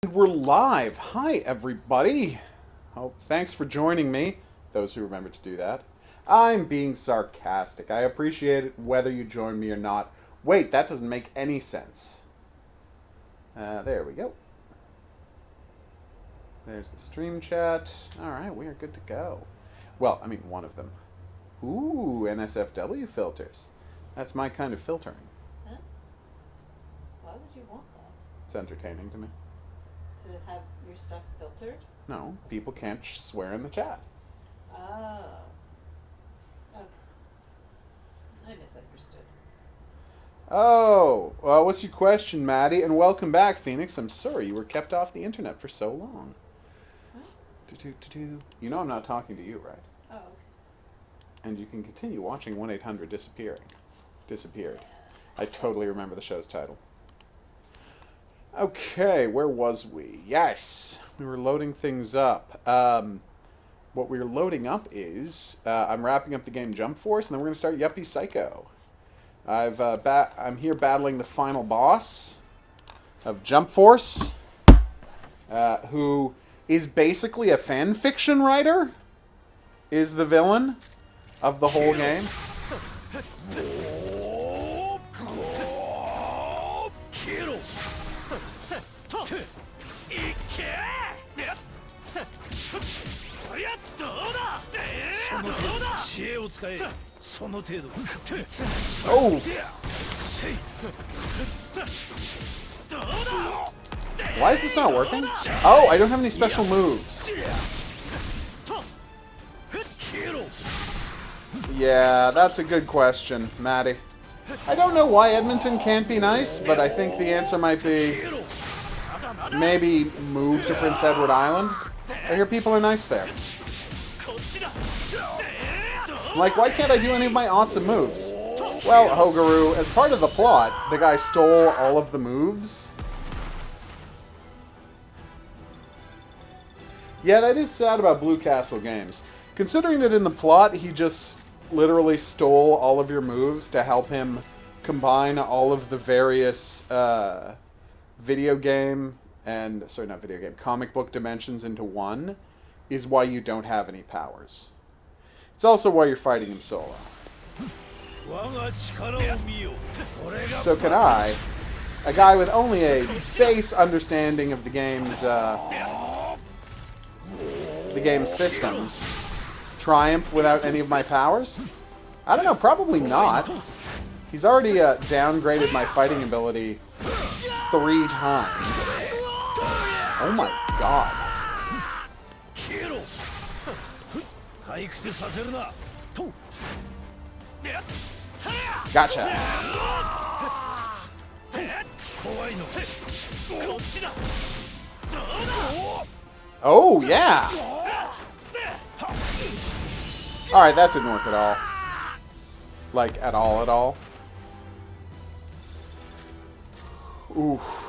And we're live. Hi, everybody. Oh, thanks for joining me, those who remember to do that. I'm being sarcastic. I appreciate it whether you join me or not. Wait, that doesn't make any sense. There we go. There's the stream chat. All right, we are good to go. Well, I mean, one of them. Ooh, NSFW filters. That's my kind of filtering. Huh? Why would you want that? It's entertaining to me. To have your stuff filtered? No, people can't swear in the chat. Oh. Okay. I misunderstood. Oh, well, what's your question, Maddie? And welcome back, Phoenix. I'm sorry you were kept off the internet for so long. Huh? You know I'm not talking to you, right? Oh, okay. And you can continue watching 1-800 Disappeared. I totally remember the show's title. Okay, where was we? Yes, we were loading things up. What we're loading up is I'm wrapping up the game Jump Force, and then we're going to start Yuppie Psycho. I'm here battling the final boss of Jump Force, who is basically a fan fiction writer, is the villain of the whole game. Oh! Why is this not working? Oh, I don't have any special moves. Yeah, that's a good question, Maddie. I don't know why Edmonton can't be nice, but I think the answer might be maybe move to Prince Edward Island. I hear people are nice there. Like, why can't I do any of my awesome moves? Well, HOGuru, as part of the plot, the guy stole all of the moves. Yeah, that is sad about Blue Castle games. Considering that in the plot, he just literally stole all of your moves to help him combine all of the various comic book dimensions into one, is why you don't have any powers. It's also why you're fighting him solo. So can I, a guy with only a base understanding of the game's systems, triumph without any of my powers? I don't know, probably not. He's already downgraded my fighting ability 3 times. Oh my god. Gotcha. Oh, yeah. Alright, that didn't work at all. Like, at all. Oof.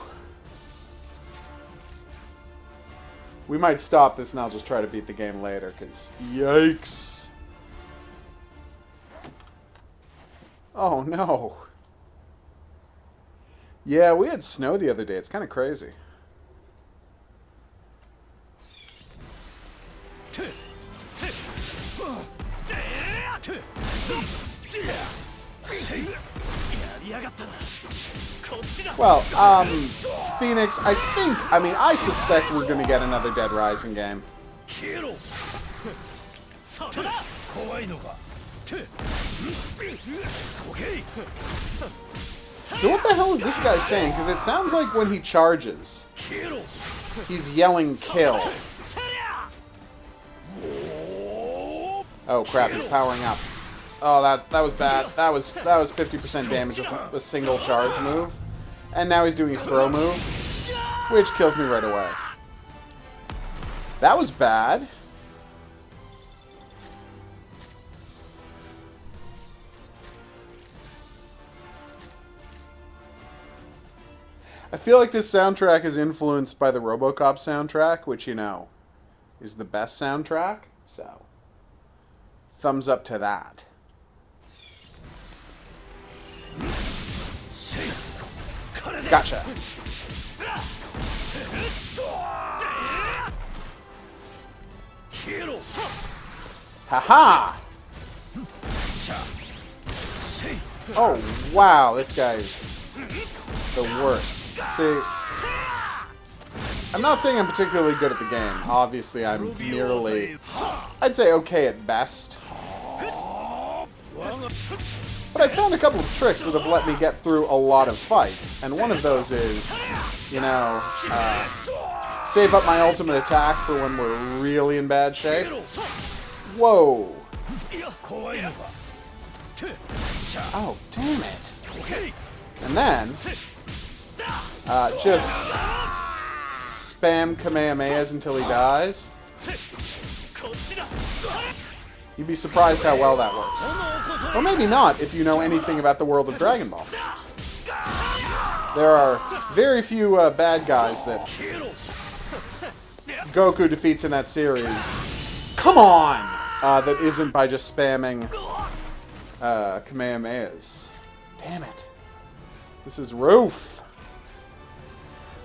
We might stop this and I'll just try to beat the game later, because yikes. Oh, no. Yeah, we had snow the other day. It's kind of crazy. Well, Phoenix, I suspect we're going to get another Dead Rising game. So what the hell is this guy saying? Because it sounds like when he charges, he's yelling kill. Oh crap, he's powering up. Oh, that was bad. That was 50% damage with a single charge move. And now he's doing his throw move, which kills me right away. That was bad. I feel like this soundtrack is influenced by the RoboCop soundtrack, which, you know, is the best soundtrack. So, thumbs up to that. Gotcha. Haha! Oh, wow, this guy's the worst. See, I'm not saying I'm particularly good at the game. Obviously, I'm merely, I'd say, okay at best. But I found a couple of tricks that have let me get through a lot of fights. And one of those is, you know, save up my ultimate attack for when we're really in bad shape. Whoa! Oh, damn it. And then, just spam Kamehamehas until he dies. You'd be surprised how well that works. Or maybe not if you know anything about the world of Dragon Ball. There are very few bad guys that Goku defeats in that series. Come on! That isn't by just spamming Kamehamehas. Damn it. This is Roof.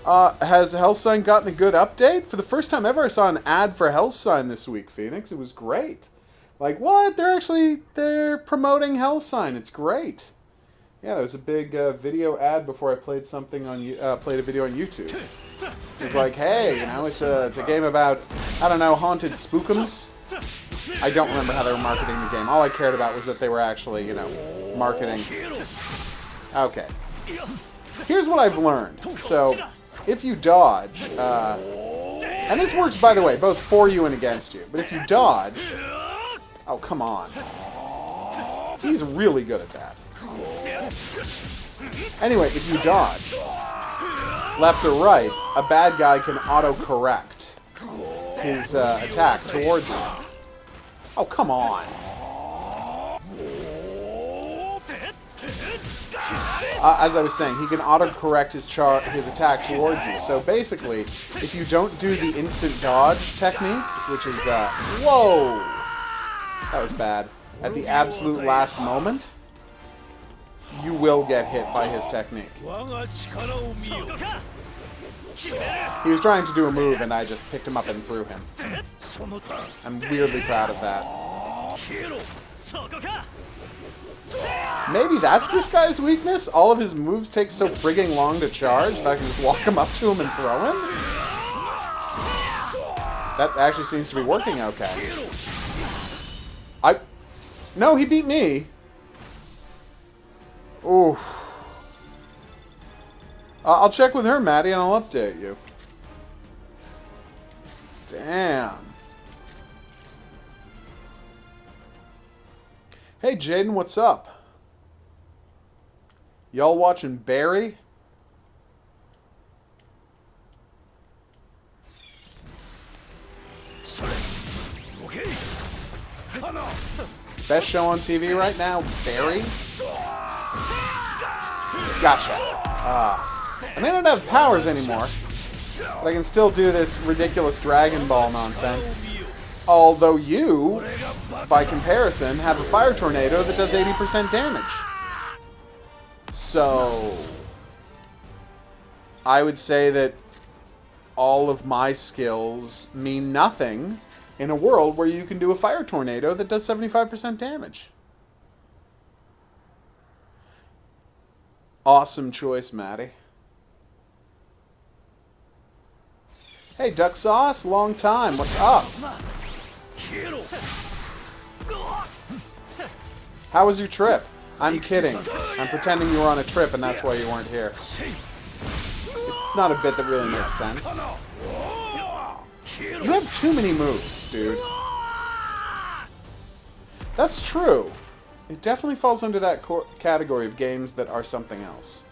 Has Hellsign gotten a good update? For the first time ever, I saw an ad for Hellsign this week, Phoenix. It was great. Like, what? They're promoting Hellsign. It's great. Yeah, there was a big video ad before I played something on played a video on YouTube. It was like, hey, you know, it's a game about, I don't know, haunted spookums. I don't remember how they were marketing the game. All I cared about was that they were actually, you know, marketing. Okay. Here's what I've learned. So, if you dodge, and this works, by the way, both for you and against you, but if you dodge... Oh, come on. He's really good at that. Anyway, if you dodge, left or right, a bad guy can auto-correct his attack towards you. Oh, come on. As I was saying, he can auto-correct his attack towards you. So basically, if you don't do the instant dodge technique, which is, whoa! That was bad. At the absolute last moment, you will get hit by his technique. He was trying to do a move, and I just picked him up and threw him. I'm weirdly proud of that. Maybe that's this guy's weakness? All of his moves take so frigging long to charge that I can just walk him up to him and throw him? That actually seems to be working okay. No, he beat me. Oof. I'll check with her, Maddie, and I'll update you. Damn. Hey, Jaden, what's up? Y'all watching Barry? Best show on TV right now, Barry? Gotcha. I may not have powers anymore, but I can still do this ridiculous Dragon Ball nonsense. Although you, by comparison, have a fire tornado that does 80% damage. So, I would say that all of my skills mean nothing in a world where you can do a fire tornado that does 75% damage. Awesome choice, Maddie. Hey, Duck Sauce, long time. What's up? How was your trip? I'm kidding. I'm pretending you were on a trip and that's why you weren't here. It's not a bit that really makes sense. You have too many moves, dude. That's true. It definitely falls under that category of games that are something else.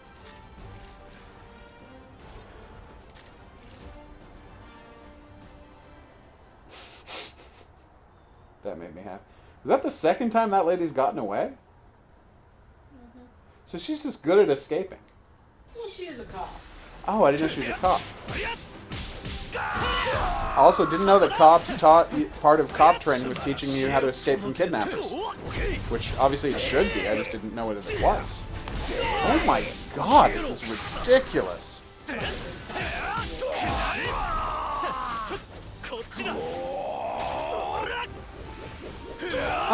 That made me happy. Is that the second time that lady's gotten away? Mm-hmm. So she's just good at escaping. Well, she is a cop. Oh, I didn't know she was a cop. I also didn't know that part of cop training was teaching you how to escape from kidnappers. Which obviously it should be, I just didn't know what it was. Oh my god, this is ridiculous.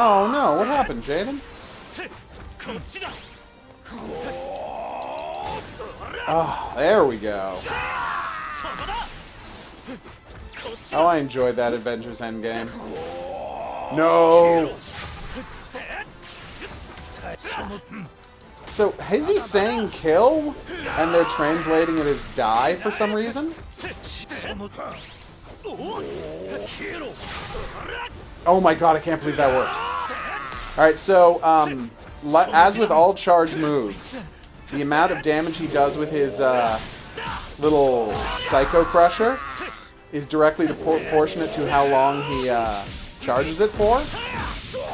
Oh no, what happened, Jaden? Oh, there we go. Oh, I enjoyed that Avengers Endgame. No! So, is he saying kill, and they're translating it as die for some reason? Oh my god, I can't believe that worked. Alright, so, as with all charge moves, the amount of damage he does with his little Psycho Crusher is directly proportionate to how long he charges it for.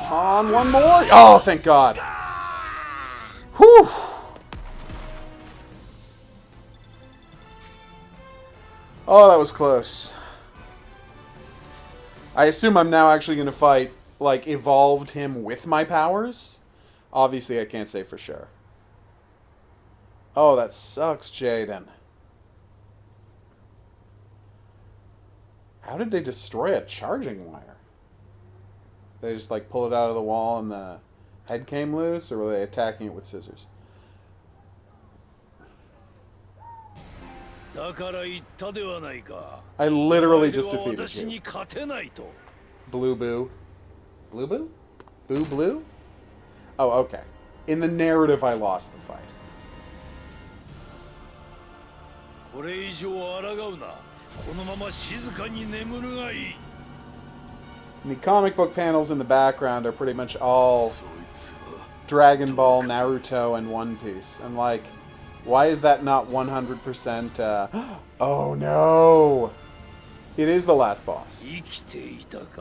On one more. Oh, thank God. Whew. Oh, that was close. I assume I'm now actually going to fight, like, evolved him with my powers. Obviously, I can't say for sure. Oh, that sucks, Jaden. How did they destroy a charging wire? They just, like, pull it out of the wall and the head came loose, or were they attacking it with scissors? I literally just defeated you. Blue Boo. Blue Boo? Boo Blue? Oh, okay. In the narrative, I lost the fight. And the comic book panels in the background are pretty much all Dragon Ball, Naruto, and One Piece. I'm like, why is that not 100%? Oh no! It is the last boss.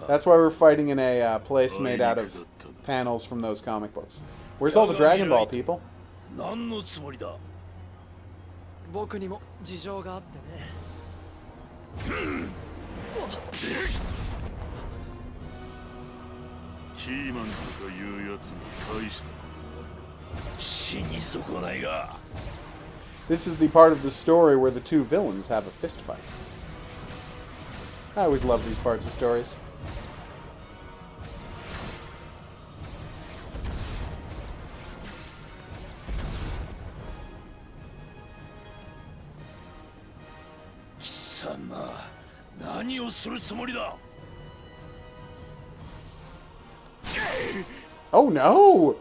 That's why we're fighting in a place made out of panels from those comic books. Where's all the Dragon Ball people? This is the part of the story where the two villains have a fist fight. I always love these parts of stories. Oh no!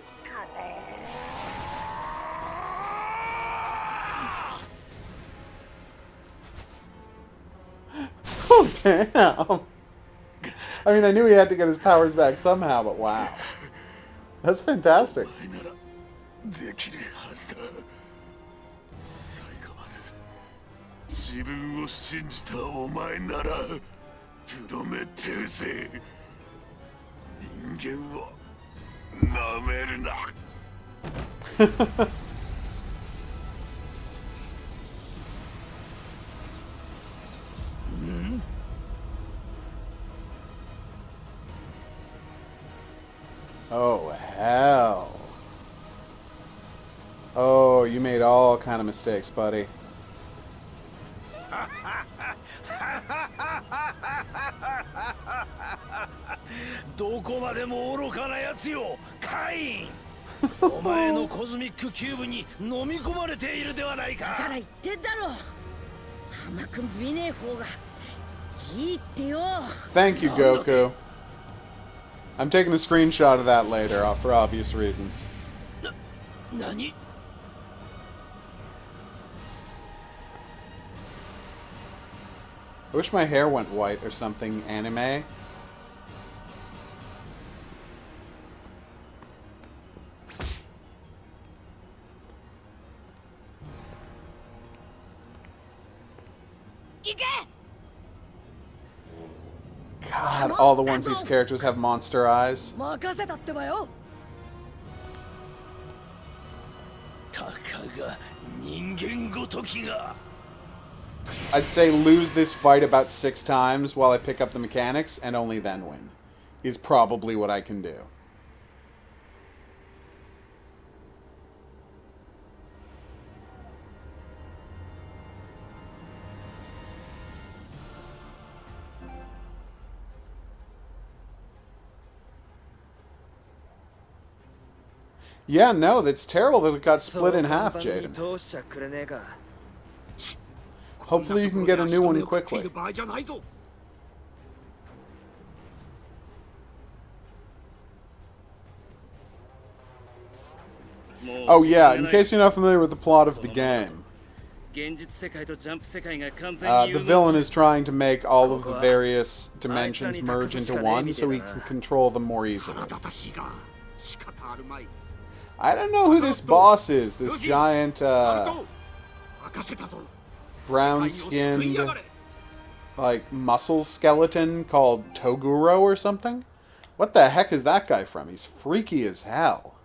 Oh damn! I mean, I knew he had to get his powers back somehow, but wow. That's fantastic. Oh, hell. Oh, you made all kind of mistakes, buddy. Thank you, Goku. I'm taking a screenshot of that later, for obvious reasons. I wish my hair went white or something anime. God, all the One Piece characters have monster eyes. I'd say lose this fight about 6 times while I pick up the mechanics, and only then win. Is probably what I can do. Yeah, no, that's terrible that it got split in half, Jaden. Hopefully you can get a new one quickly. Oh yeah, in case you're not familiar with the plot of the game, the villain is trying to make all of the various dimensions merge into one so he can control them more easily. I don't know who this boss is, this giant, brown-skinned, like, muscle skeleton called HOGuru or something? What the heck is that guy from? He's freaky as hell.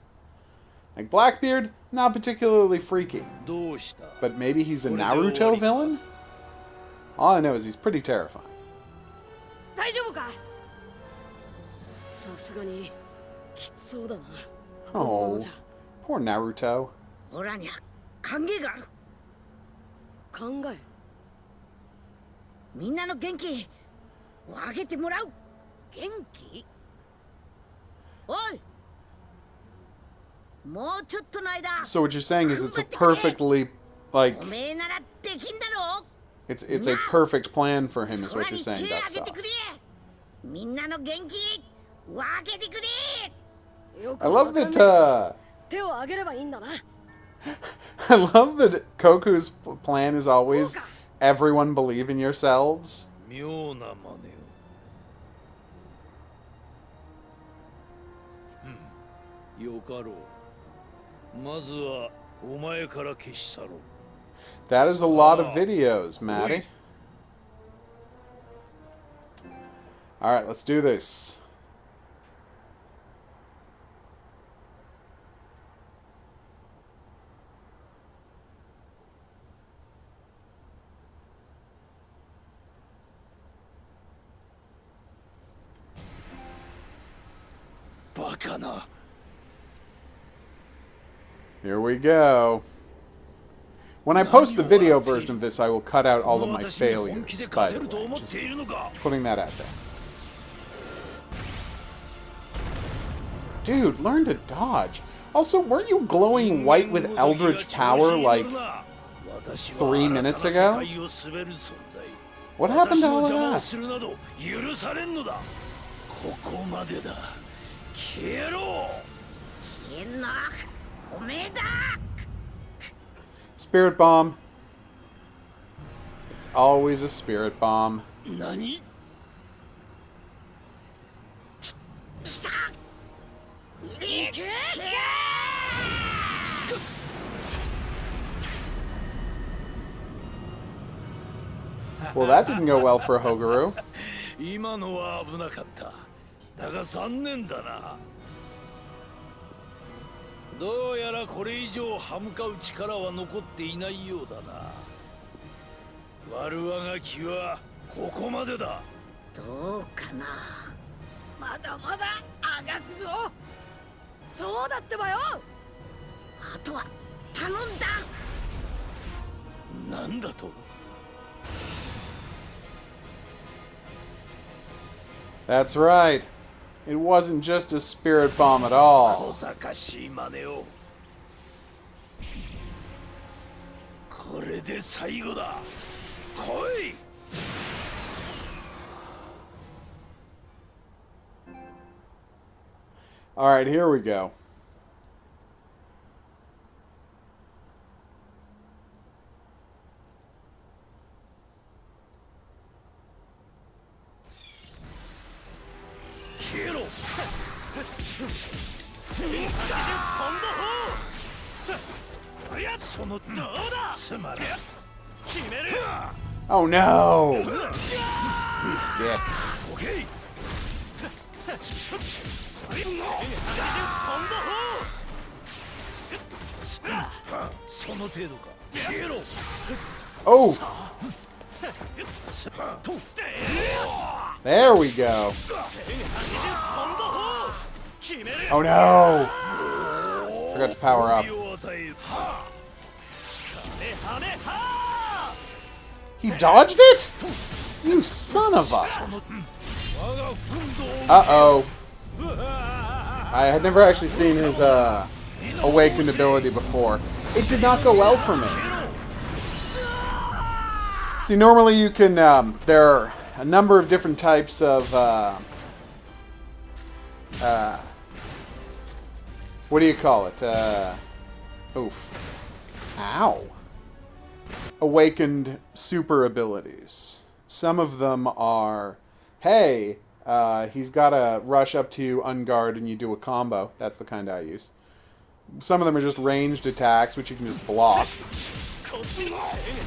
Like, Blackbeard, not particularly freaky. But maybe he's a Naruto villain? All I know is he's pretty terrifying. Oh, poor Naruto. オラには考えがある。考え。みんなの元気を上げてもらう。元気？おい。もうちょっとの間。So what you're saying is it's a perfectly, like, おめえならできんだろ。it's a perfect plan for him is what you're saying, that's us. みんなの元気を上げてくれ。 I love that, I love that Koku's plan is always everyone believe in yourselves. That is a lot of videos, Maddie. Alright, let's do this. Here we go. When I post the video version of this, I will cut out all of my failures, by the way. Just putting that out there. Dude, learn to dodge. Also, weren't you glowing white with Eldritch power, like, 3 minutes ago? What happened to all of that? Spirit bomb. It's always a spirit bomb. Well, that didn't go well for HOGuru. 今のは危なかった。だが残念だな。どうやらこれ以上歯向かう力は残っていないようだな。悪あがきはここまでだ。どうかな。まだまだあがくぞ。そうだってばよ。あとは頼んだ。なんだと。 That's right. It wasn't just a spirit bomb at all. All right, here we go. Oh no! You dick. Oh! There we go. Oh no! Forgot to power up. He dodged it? You son of a... Uh-oh. I had never actually seen his awakened ability before. It did not go well for me. See, normally you can, there are a number of different types of, what do you call it? Ow. Awakened super abilities. Some of them are, hey, he's got to rush up to you, unguard, and you do a combo. That's the kind I use. Some of them are just ranged attacks, which you can just block.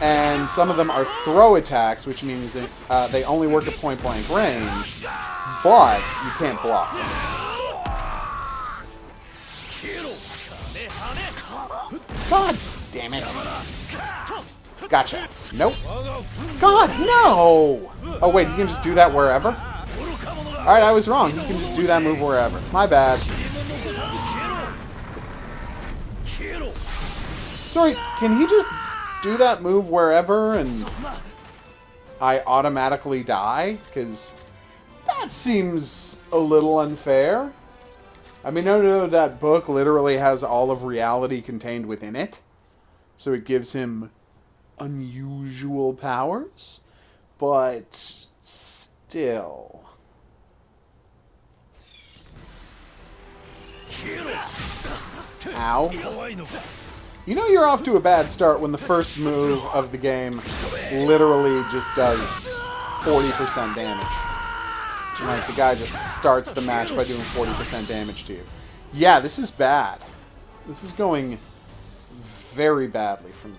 And some of them are throw attacks, which means that, they only work at point-blank range, but you can't block them. God damn it. Gotcha. Nope. God, no! Oh, wait, he can just do that wherever? Alright, I was wrong. He can just do that move wherever. My bad. Sorry, can he just do that move wherever and I automatically die? Because that seems a little unfair. I mean, no, that book literally has all of reality contained within it. So it gives him unusual powers. But still. Ow. You know you're off to a bad start when the first move of the game literally just does 40% damage. Like, the guy just starts the match by doing 40% damage to you. Yeah, this is bad. This is going very badly for me.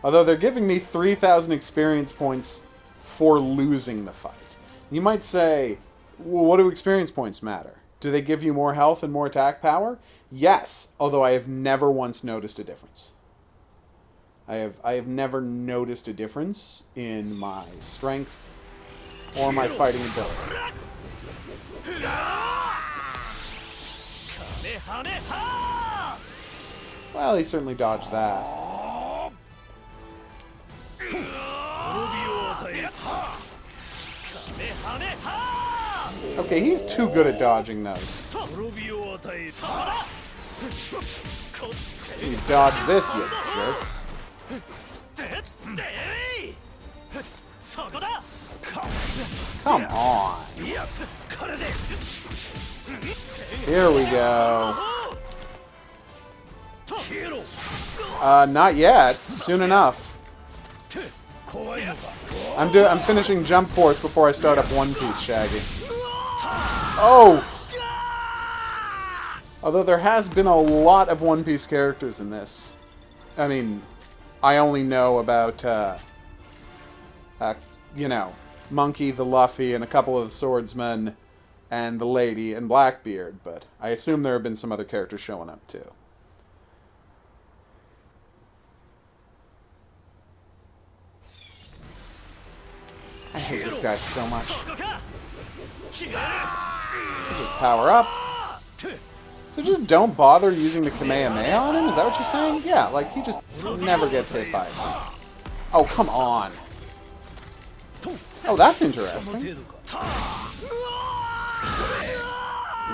Although they're giving me 3,000 experience points for losing the fight. You might say, well, what do experience points matter? Do they give you more health and more attack power? Yes, although I have never once noticed a difference. I have never noticed a difference in my strength or my fighting ability. Well, he certainly dodged that. Okay, he's too good at dodging those. You dodge this, you jerk. Come on. Here we go. Not yet. Soon enough. I'm finishing Jump Force before I start up One Piece, Shaggy. Oh! Although there has been a lot of One Piece characters in this. I mean, I only know about, you know, Monkey, the Luffy, and a couple of the swordsmen, and the lady, and Blackbeard, but I assume there have been some other characters showing up, too. I hate this guy so much. Just power up. So just don't bother using the Kamehameha on him? Is that what you're saying? Yeah, like, he just never gets hit by it. Oh, come on. Oh, that's interesting.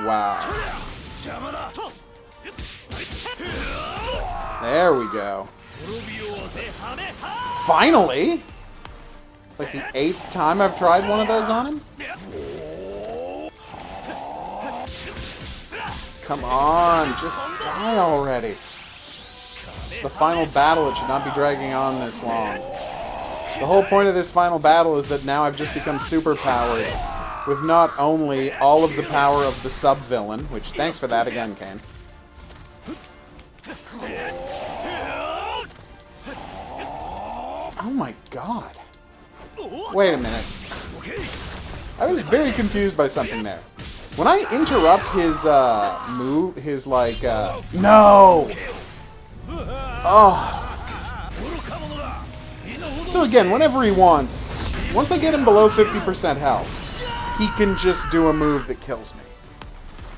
Wow. There we go. Finally! It's like the 8th time I've tried one of those on him. Come on, just die already. It's the final battle. It should not be dragging on this long. The whole point of this final battle is that now I've just become super powered with not only all of the power of the sub-villain, which, thanks for that again, Kane. Oh my god. Wait a minute. I was very confused by something there. When I interrupt his, move, his, like, no! Oh. So again, whenever he wants, once I get him below 50% health, he can just do a move that kills me.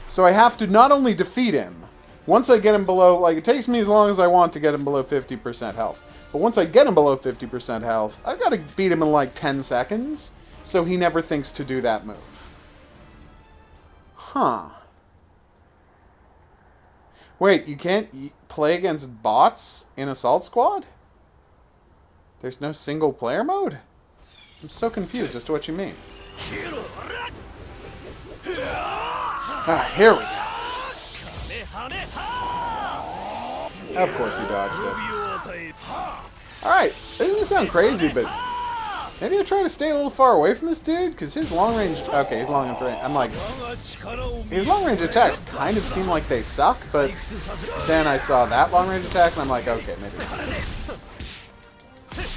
So I have to not only defeat him, once I get him below, like, it takes me as long as I want to get him below 50% health. But once I get him below 50% health, I've got to beat him in like 10 seconds, so he never thinks to do that move. Huh. Wait, you can't play against bots in Assault Squad? There's no single player mode? I'm so confused as to what you mean. Ah, here we go. Of course you dodged it. Alright, this doesn't sound crazy, but maybe I'll try to stay a little far away from this dude, because his long range... Okay, his long range... I'm like... His long range attacks kind of seem like they suck, but then I saw that long range attack, and I'm like, okay, maybe.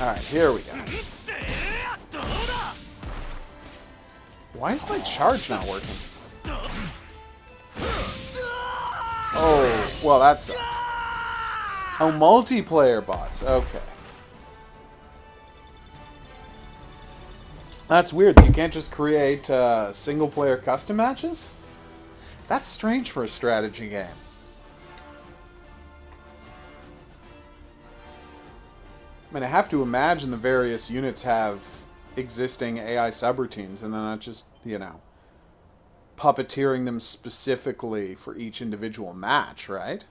Alright, here we go. Why is my charge not working? Oh, well, that sucked. Oh, multiplayer bots. Okay. That's weird. You can't just create single-player custom matches? That's strange for a strategy game. I mean, I have to imagine the various units have existing AI subroutines, and then not just, you know, puppeteering them specifically for each individual match, right?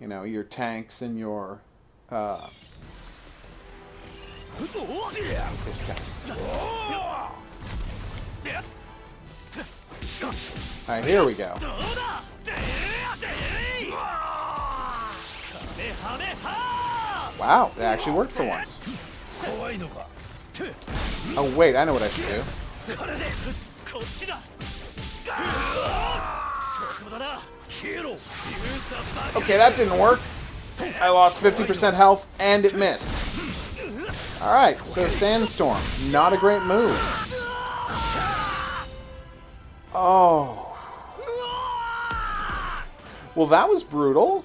You know, your tanks and your... this guy's... Alright, here we go. Wow, it actually worked for once. Oh, wait, I know what I should do. Okay, that didn't work. I lost 50% health, and it missed. Alright, so Sandstorm. Not a great move. Oh. Well, that was brutal.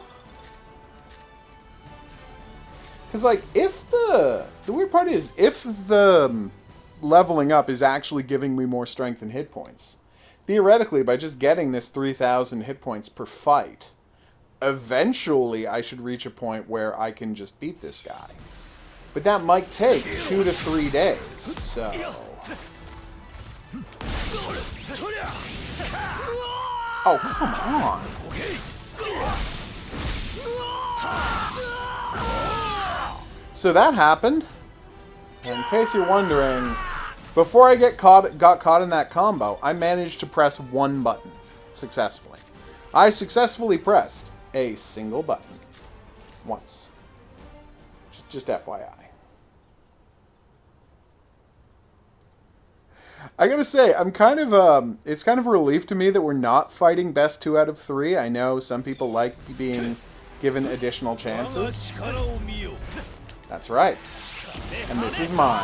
Because, like, if the weird part is, if the leveling up is actually giving me more strength and hit points, theoretically, by just getting this 3,000 hit points per fight, eventually I should reach a point where I can just beat this guy. But that might take 2 to 3 days, so... Oh, come on! So that happened. And in case you're wondering, before I got caught in that combo, I managed to press one button successfully. I successfully pressed a single button once. Just FYI. I gotta say, I'm kind of, it's kind of a relief to me that we're not fighting best 2 out of 3. I know some people like being given additional chances. That's right. And this is mine.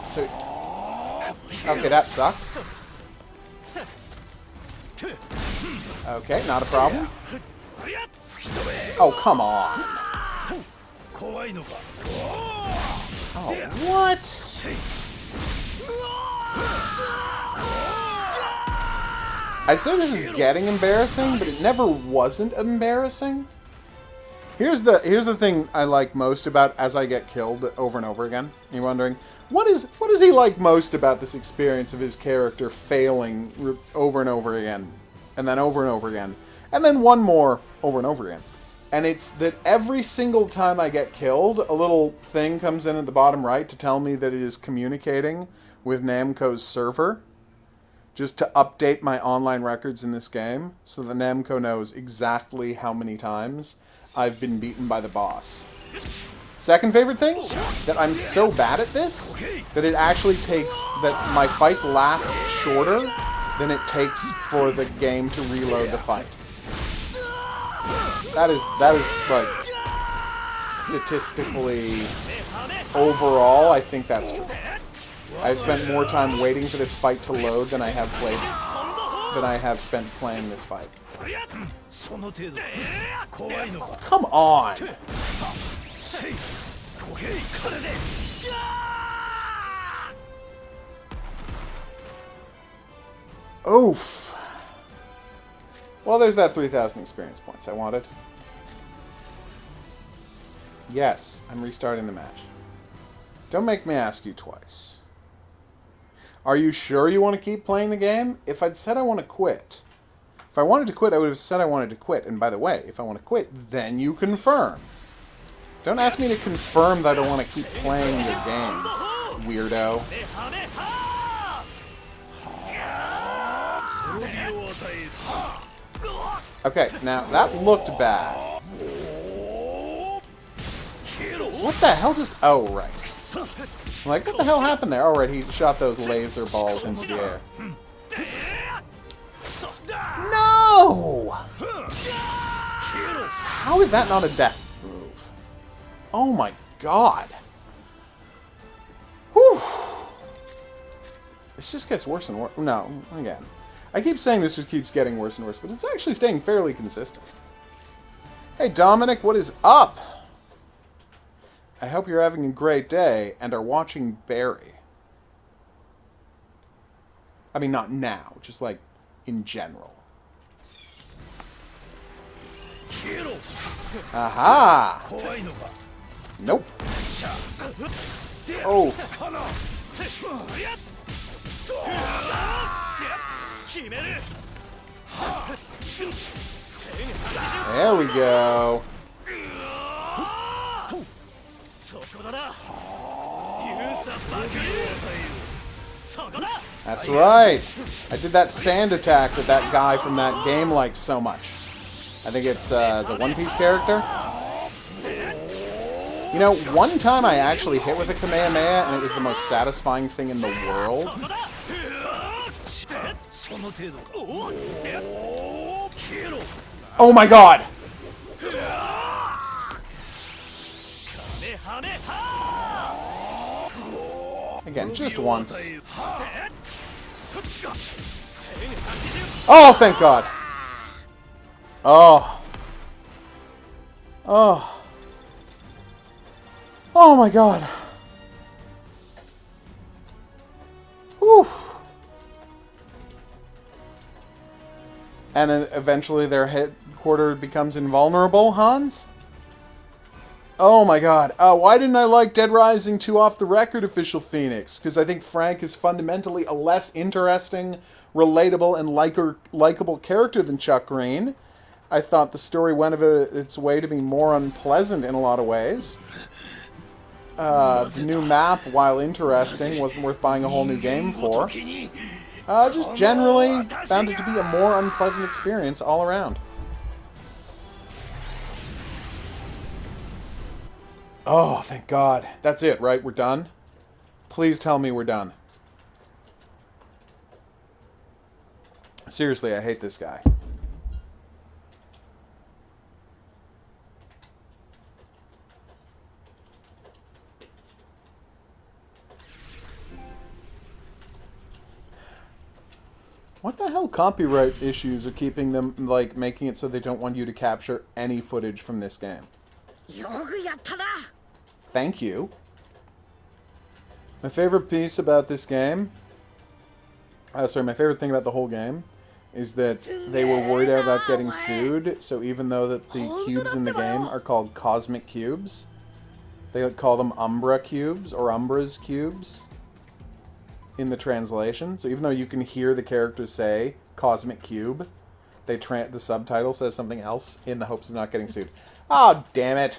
So, okay, that sucked. Okay, not a problem. Oh, come on. Oh, what? I'd say this is getting embarrassing, but it never wasn't embarrassing. Here's the thing I like most about as I get killed over and over again. You're wondering, what does he like most about this experience of his character failing over and over again, and then over and over again, and then one more over and over again. And it's that every single time I get killed, a little thing comes in at the bottom right to tell me that it is communicating with Namco's server, just to update my online records in this game, so that Namco knows exactly how many times I've been beaten by the boss. Second favorite thing, that I'm so bad at this, that it actually takes, that my fights last shorter than it takes for the game to reload the fight. That is like, statistically, overall, I think that's true. I've spent more time waiting for this fight to load than I have spent playing this fight. Come on! Oof. Well, there's that 3,000 experience points I wanted. Yes, I'm restarting the match. Don't make me ask you twice. Are you sure you want to keep playing the game? If I'd said I want to quit. If I wanted to quit, I would have said I wanted to quit. And by the way, if I want to quit, then you confirm. Don't ask me to confirm that I don't want to keep playing your game, weirdo. Okay, now that looked bad. What the hell just... Oh, right. I'm like, what the hell happened there? Oh, right, he shot those laser balls into the air. No! How is that not a death move? Oh my god. Whew. This just gets worse and worse. No, again. I keep saying this just keeps getting worse and worse, but it's actually staying fairly consistent. Hey, Dominic, what is up? I hope you're having a great day and are watching Barry. I mean, not now, just like in general. Aha! Nope. Oh. There we go. That's right. I did that sand attack that that guy from that game likes so much. I think it's a One Piece character. You know, one time I actually hit with a Kamehameha, and it was the most satisfying thing in the world. Oh my god! Again, just once. Oh, thank god! Oh. Oh. Oh my god. Whew. And then eventually their headquarters becomes invulnerable, Hans? Oh my god. Why didn't I like Dead Rising 2 Off the Record, Official Phoenix? Because I think Frank is fundamentally a less interesting, relatable, and likable character than Chuck Green. I thought the story went of its way to be more unpleasant in a lot of ways. The new map, while interesting, wasn't worth buying a whole new game for. Just generally found it to be a more unpleasant experience all around. Oh, thank God. That's it, right? We're done? Please tell me we're done. Seriously, I hate this guy. What the hell copyright issues are keeping them, like, making it so they don't want you to capture any footage from this game? Thank you. My favorite piece about this game... my favorite thing about the whole game is that they were worried about getting sued, so even though that the cubes in the game are called cosmic cubes, they call them Umbra cubes, or Umbra's cubes, in the translation. So even though you can hear the characters say cosmic cube, the subtitle says something else in the hopes of not getting sued. Oh, damn it.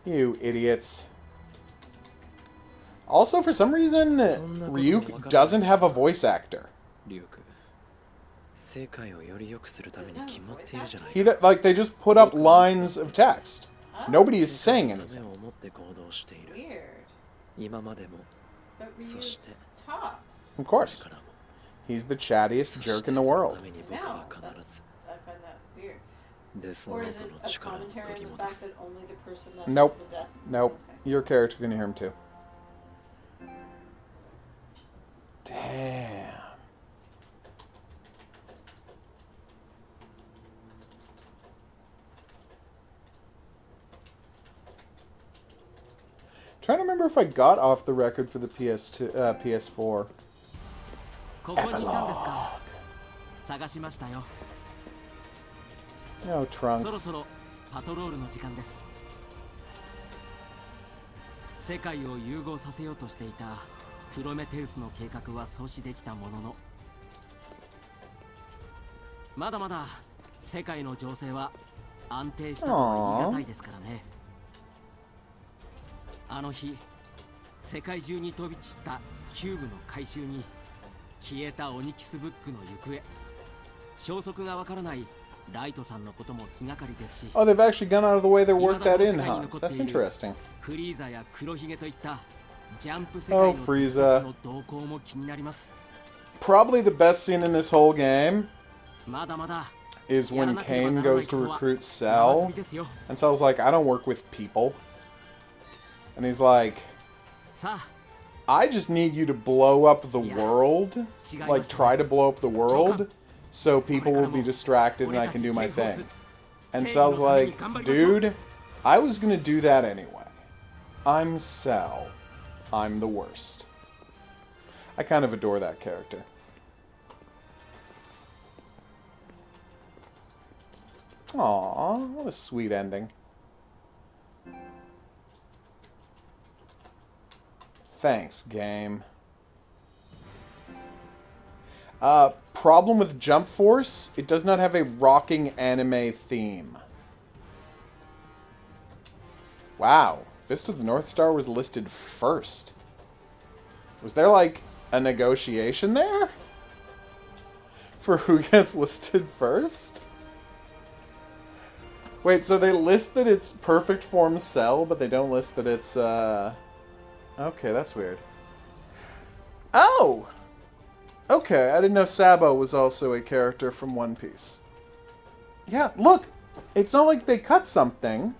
You idiots. Also, for some reason, Ryuk doesn't have a voice actor. They just put up lines of text. Nobody is saying anything. Weird. But Ryuk talks. Of course. He's the chattiest jerk in the world. I know. I find that weird. Or is it a commentary on the fact that only the person that Nope. has the death... Nope. Okay. Your character can hear him too. Damn. Trying to remember if I got off the record for the PS4. Epilogue. No, Trunks. そろそろパトロールの時間です。世界を融合させようとしていたプロメテウスの計画は阻止できたものの、まだまだ世界の情勢は安定したとは言い難いですからね。あの日世界中に飛び散ったキューブの回収に消えたオニキスブックの行方、消息がわからないライトさんのことも気がかりですし。 Oh, they've actually gone out of the way to work that in, huh? That's interesting. フリーザや黒ひげといったジャンプ世界の人たちの動向も気になります。 Probably the best scene in this whole game まだまだ is when Kane goes to recruit Cell, and Cell's like, I don't work with people. And he's like, I just need you to blow up the world, like try to blow up the world, so people will be distracted and I can do my thing. And Cell's like, dude, I was gonna do that anyway. I'm Cell. I'm the worst. I kind of adore that character. Aw, what a sweet ending. Thanks, game. Problem with Jump Force, it does not have a rocking anime theme. Wow, Fist of the North Star was listed first. Was there, like, a negotiation there? For who gets listed first? Wait, so they list that it's perfect form Cell, but they don't list that it's, Okay, that's weird. Oh! Okay, I didn't know Sabo was also a character from One Piece. Yeah, look! It's not like they cut something.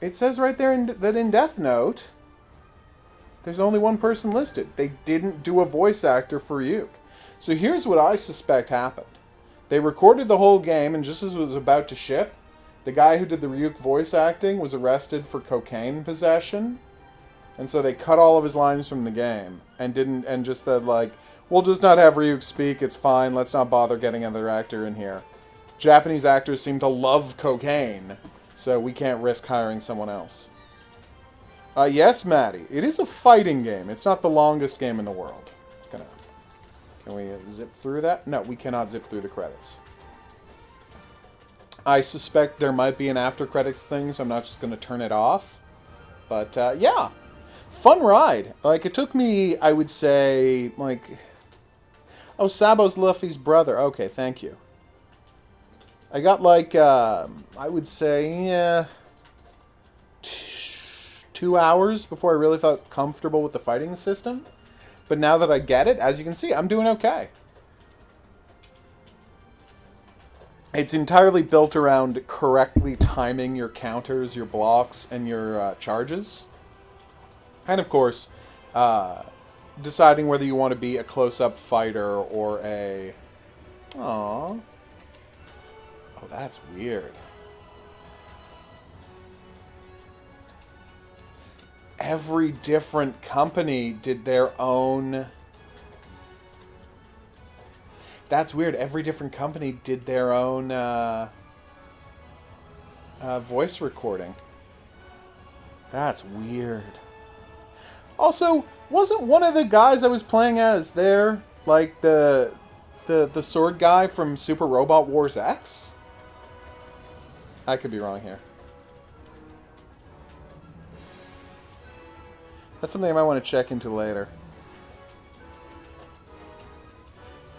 It says right there that in Death Note, there's only one person listed. They didn't do a voice actor for Ryuk. So here's what I suspect happened. They recorded the whole game, and just as it was about to ship, the guy who did the Ryuk voice acting was arrested for cocaine possession. And so they cut all of his lines from the game and just said, like, we'll just not have Ryuk speak, it's fine, let's not bother getting another actor in here. Japanese actors seem to love cocaine, so we can't risk hiring someone else. Yes, Maddie, it is a fighting game. It's not the longest game in the world. Can we zip through that? No, we cannot zip through the credits. I suspect there might be an after credits thing, so I'm not just going to turn it off. But, yeah. Fun ride. Like, it took me, I would say, like... Oh, Sabo's Luffy's brother. Okay, thank you. I got, like, I would say, yeah... 2 hours before I really felt comfortable with the fighting system. But now that I get it, as you can see, I'm doing okay. It's entirely built around correctly timing your counters, your blocks, and your charges. And of course, deciding whether you want to be a close-up fighter or a... Aww. Oh, that's weird. Every different company did their own... That's weird. Every different company did their own voice recording. That's weird. Also, wasn't one of the guys I was playing as there, like the sword guy from Super Robot Wars X? I could be wrong here. That's something I might want to check into later.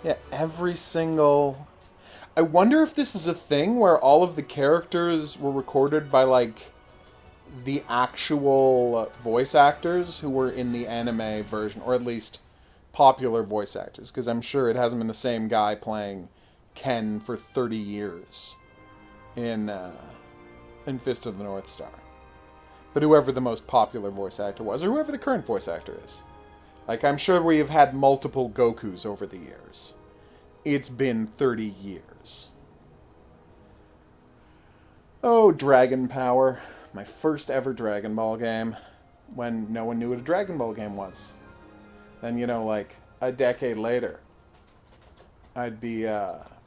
Yeah, every single... I wonder if this is a thing where all of the characters were recorded by, like, the actual voice actors who were in the anime version, or at least popular voice actors, because I'm sure it hasn't been the same guy playing Ken for 30 years in Fist of the North Star. But whoever the most popular voice actor was, or whoever the current voice actor is. Like, I'm sure we've had multiple Gokus over the years. It's been 30 years. Oh, Dragon Power. My first ever Dragon Ball game. When no one knew what a Dragon Ball game was. Then, you know, like, a decade later, I'd be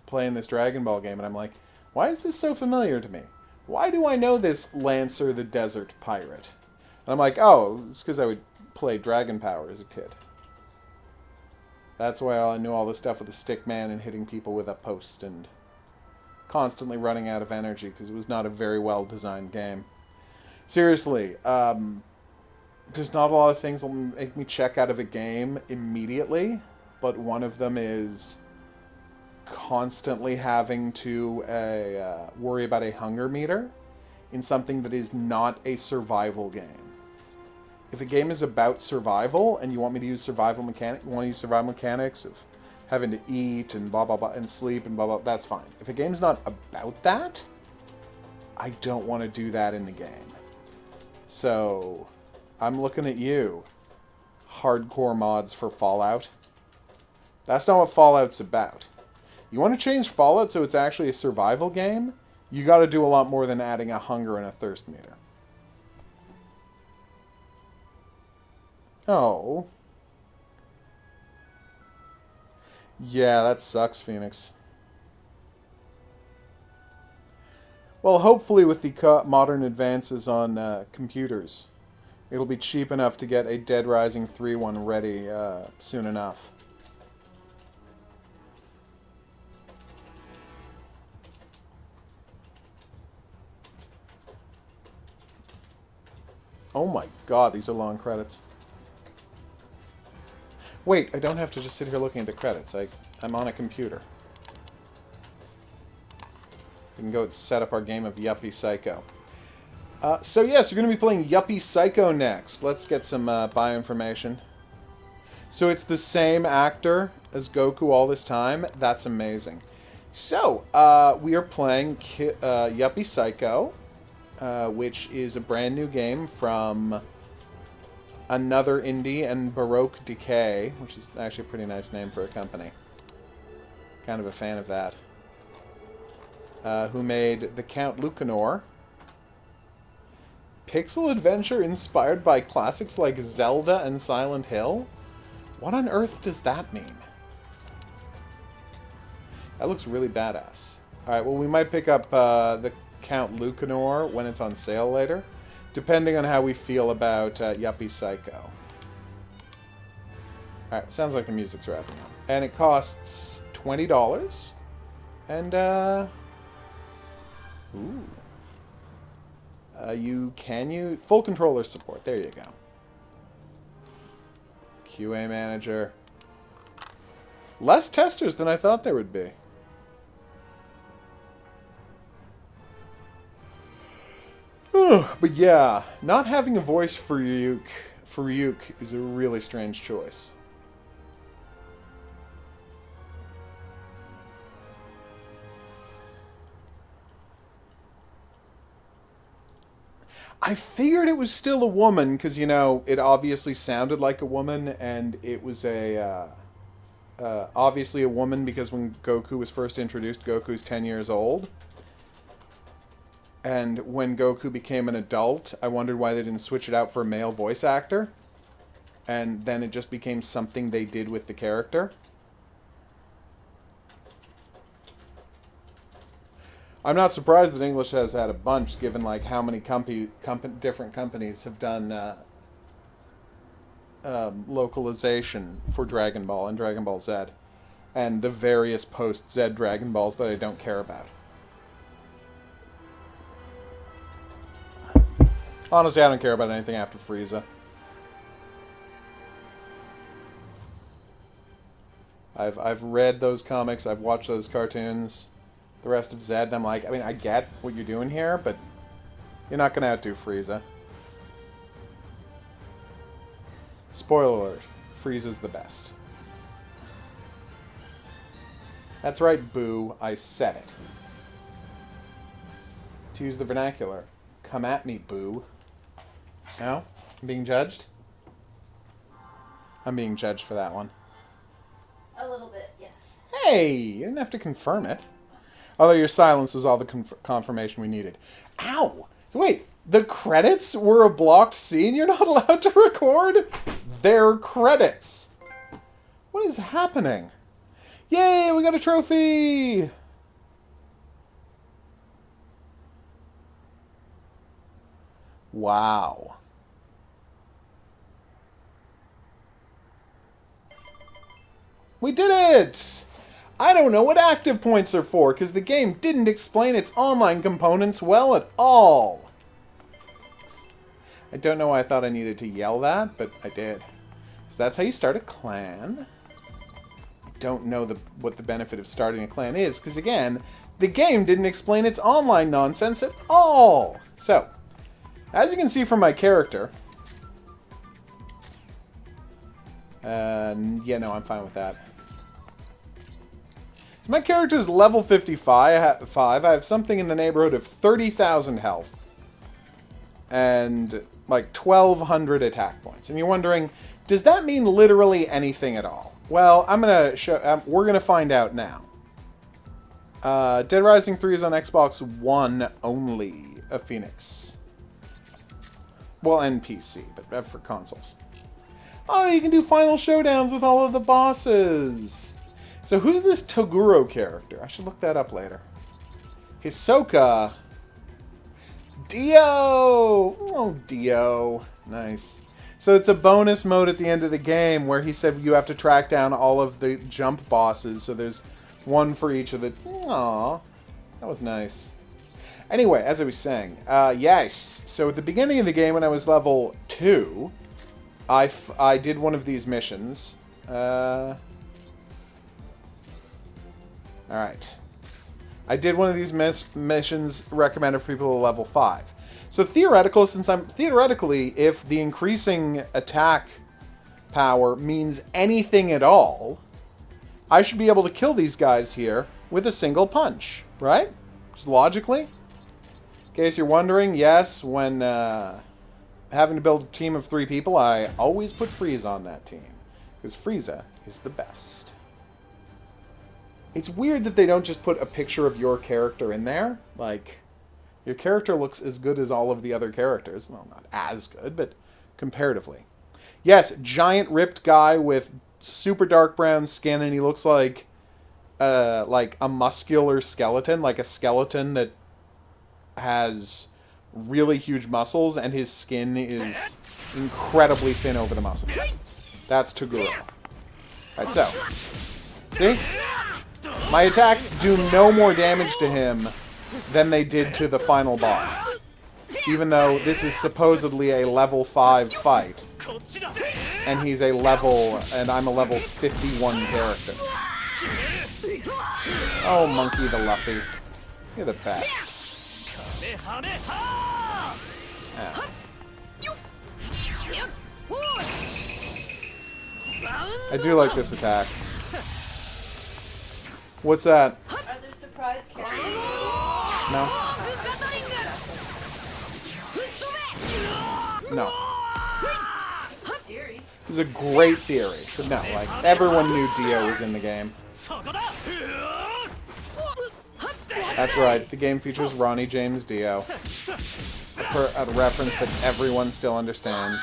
playing this Dragon Ball game, and I'm like, why is this so familiar to me? Why do I know this Lancer the Desert Pirate? And I'm like, oh, it's because I would play Dragon Power as a kid. That's why I knew all the stuff with the stick man and hitting people with a post and constantly running out of energy because it was not a very well designed game. Seriously, there's not a lot of things that will make me check out of a game immediately, but one of them is constantly having to worry about a hunger meter in something that is not a survival game. If a game is about survival and you want me to use survival mechanics of having to eat and blah blah blah and sleep and blah blah, that's fine. If a game's not about that, I don't want to do that in the game. So I'm looking at you, hardcore mods for Fallout. That's not what Fallout's about. You want to change Fallout so it's actually a survival game? You got to do a lot more than adding a hunger and a thirst meter. Oh. Yeah, that sucks, Phoenix. Well, hopefully with the modern advances on computers, it'll be cheap enough to get a Dead Rising 3 one ready soon enough. Oh my god, these are long credits. Wait, I don't have to just sit here looking at the credits. I'm on a computer. We can go set up our game of Yuppie Psycho. So yes, you're going to be playing Yuppie Psycho next. Let's get some bio information. So it's the same actor as Goku all this time. That's amazing. So, we are playing Yuppie Psycho, which is a brand new game from Another Indie and Baroque Decay, which is actually a pretty nice name for a company. Kind of a fan of that. Who made the Count Lucanor. Pixel adventure inspired by classics like Zelda and Silent Hill? What on earth does that mean? That looks really badass. Alright, well we might pick up the Count Lucanor when it's on sale later, depending on how we feel about Yuppie Psycho. Alright, sounds like the music's wrapping up. And it costs $20. And, ooh. Full controller support. There you go. QA manager. Less testers than I thought there would be. But yeah, not having a voice for Ryuk is a really strange choice. I figured it was still a woman because, you know, it obviously sounded like a woman, and it was obviously a woman because when Goku was first introduced, Goku's 10 years old. And when Goku became an adult, I wondered why they didn't switch it out for a male voice actor. And then it just became something they did with the character. I'm not surprised that English has had a bunch, given like how many different companies have done localization for Dragon Ball and Dragon Ball Z. And the various post-Z Dragon Balls that I don't care about. Honestly, I don't care about anything after Frieza. I've read those comics, I've watched those cartoons, the rest of Zed, and I'm like, I mean, I get what you're doing here, but you're not going to outdo Frieza. Spoiler alert, Frieza's the best. That's right, Boo, I said it. To use the vernacular, come at me, Boo. No? I'm being judged? I'm being judged for that one. A little bit, yes. Hey! You didn't have to confirm it. Although your silence was all the confirmation we needed. Ow! Wait, the credits were a blocked scene you're not allowed to record? They're credits! What is happening? Yay, we got a trophy! Wow. We did it! I don't know what active points are for, because the game didn't explain its online components well at all. I don't know why I thought I needed to yell that, but I did. So that's how you start a clan. I don't know what the benefit of starting a clan is, because again, the game didn't explain its online nonsense at all. So, as you can see from my character... yeah, no, I'm fine with that. So my character is level 55. I have something in the neighborhood of 30,000 health. And like 1,200 attack points. And you're wondering, does that mean literally anything at all? Well, I'm going to show... we're going to find out now. Dead Rising 3 is on Xbox One only, a Phoenix. Well, and PC, but for consoles. Oh, you can do final showdowns with all of the bosses. So who's this HOGuru character? I should look that up later. Hisoka. Dio! Oh, Dio. Nice. So it's a bonus mode at the end of the game where he said you have to track down all of the jump bosses. So there's one for each of the... Aww. That was nice. Anyway, as I was saying, yes. So at the beginning of the game when I was level 2, I did one of these missions. Alright. I did one of these missions recommended for people at level 5. So theoretically, if the increasing attack power means anything at all, I should be able to kill these guys here with a single punch, right? Just logically. In case you're wondering, yes, when having to build a team of 3 people, I always put Frieza on that team. Because Frieza is the best. It's weird that they don't just put a picture of your character in there. Like, your character looks as good as all of the other characters. Well, not as good, but comparatively. Yes, giant ripped guy with super dark brown skin, and he looks like a muscular skeleton, like a skeleton that has really huge muscles, and his skin is incredibly thin over the muscles. That's HOGuru. Right, so. See? My attacks do no more damage to him than they did to the final boss. Even though this is supposedly a level 5 fight. And he's a level... and I'm a level 51 character. Oh, Monkey the Luffy. You're the best. Ah. I do like this attack. What's that? Are there surprise characters? No. No. Theory. It was a great theory, but no, like, everyone knew Dio was in the game. That's right, the game features Ronnie James Dio. A reference that everyone still understands.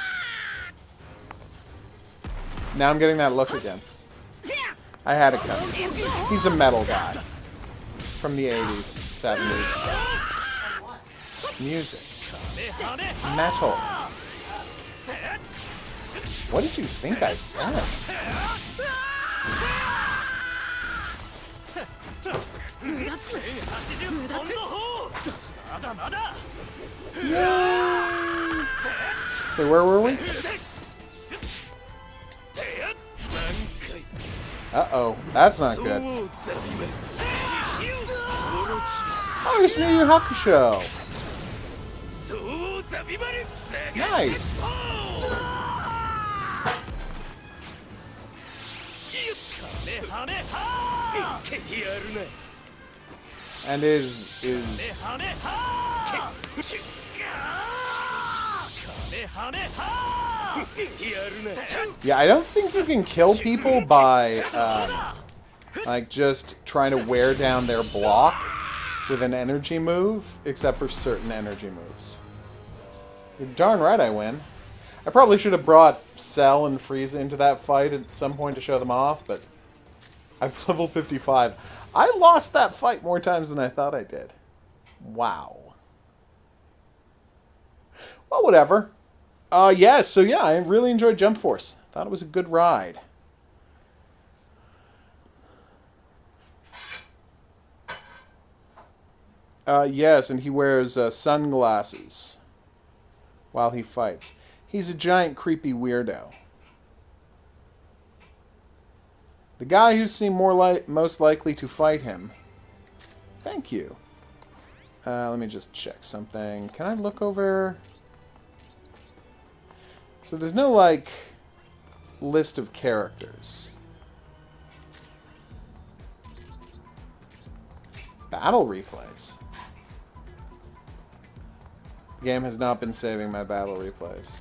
Now I'm getting that look again. I had it coming. He's a metal guy. From the 80s, 70s. Music. Metal. What did you think I said? Yay! So where were we? Uh-oh, that's not good. Oh, it's Yu Yu Hakusho. Nice. And is yeah, I don't think you can kill people by like just trying to wear down their block with an energy move, except for certain energy moves. You're darn right I win. I probably should have brought Cell and Frieza into that fight at some point to show them off, but I've level 55. I lost that fight more times than I thought I did. Wow. Well, whatever. Yeah, so yeah, I really enjoyed Jump Force. Thought it was a good ride. Yes, and he wears sunglasses while he fights. He's a giant creepy weirdo. The guy who seemed most likely to fight him. Thank you. Let me just check something. Can I look over? So there's no, like, list of characters. Battle replays. The game has not been saving my battle replays.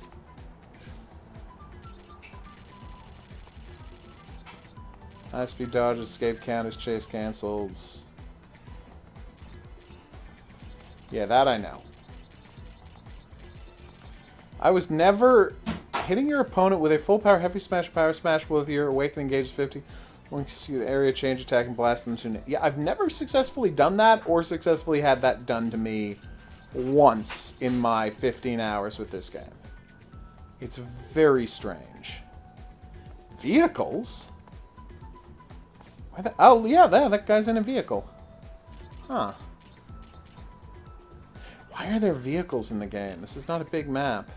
High speed dodge, escape counters, chase cancels. Yeah, that I know. I was never hitting your opponent with a full power heavy smash power smash with your awakening gauge is 50. Once you area change attack and blast them to... Yeah, I've never successfully done that or successfully had that done to me once in my 15 hours with this game. It's very strange. Vehicles? Oh, yeah, that guy's in a vehicle. Huh. Why are there vehicles in the game? This is not a big map.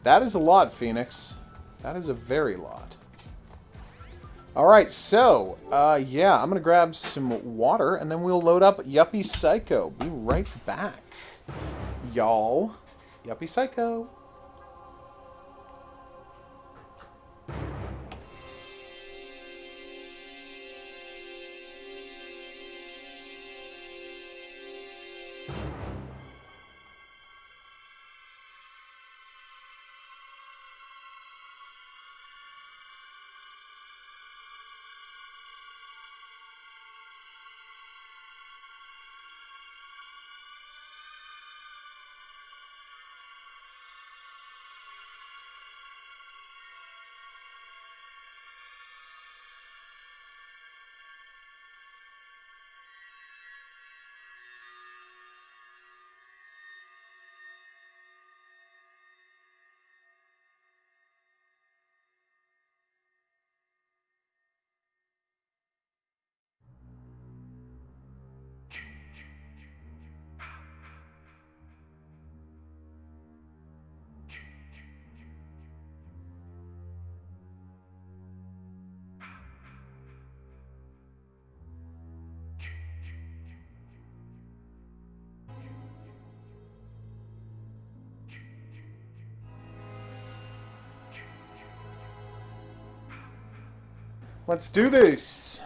That is a lot, Phoenix. That is a very lot. Alright, so, yeah, I'm going to grab some water, and then we'll load up Yuppie Psycho. Be right back. Y'all. Yuppie Psycho. Let's do this.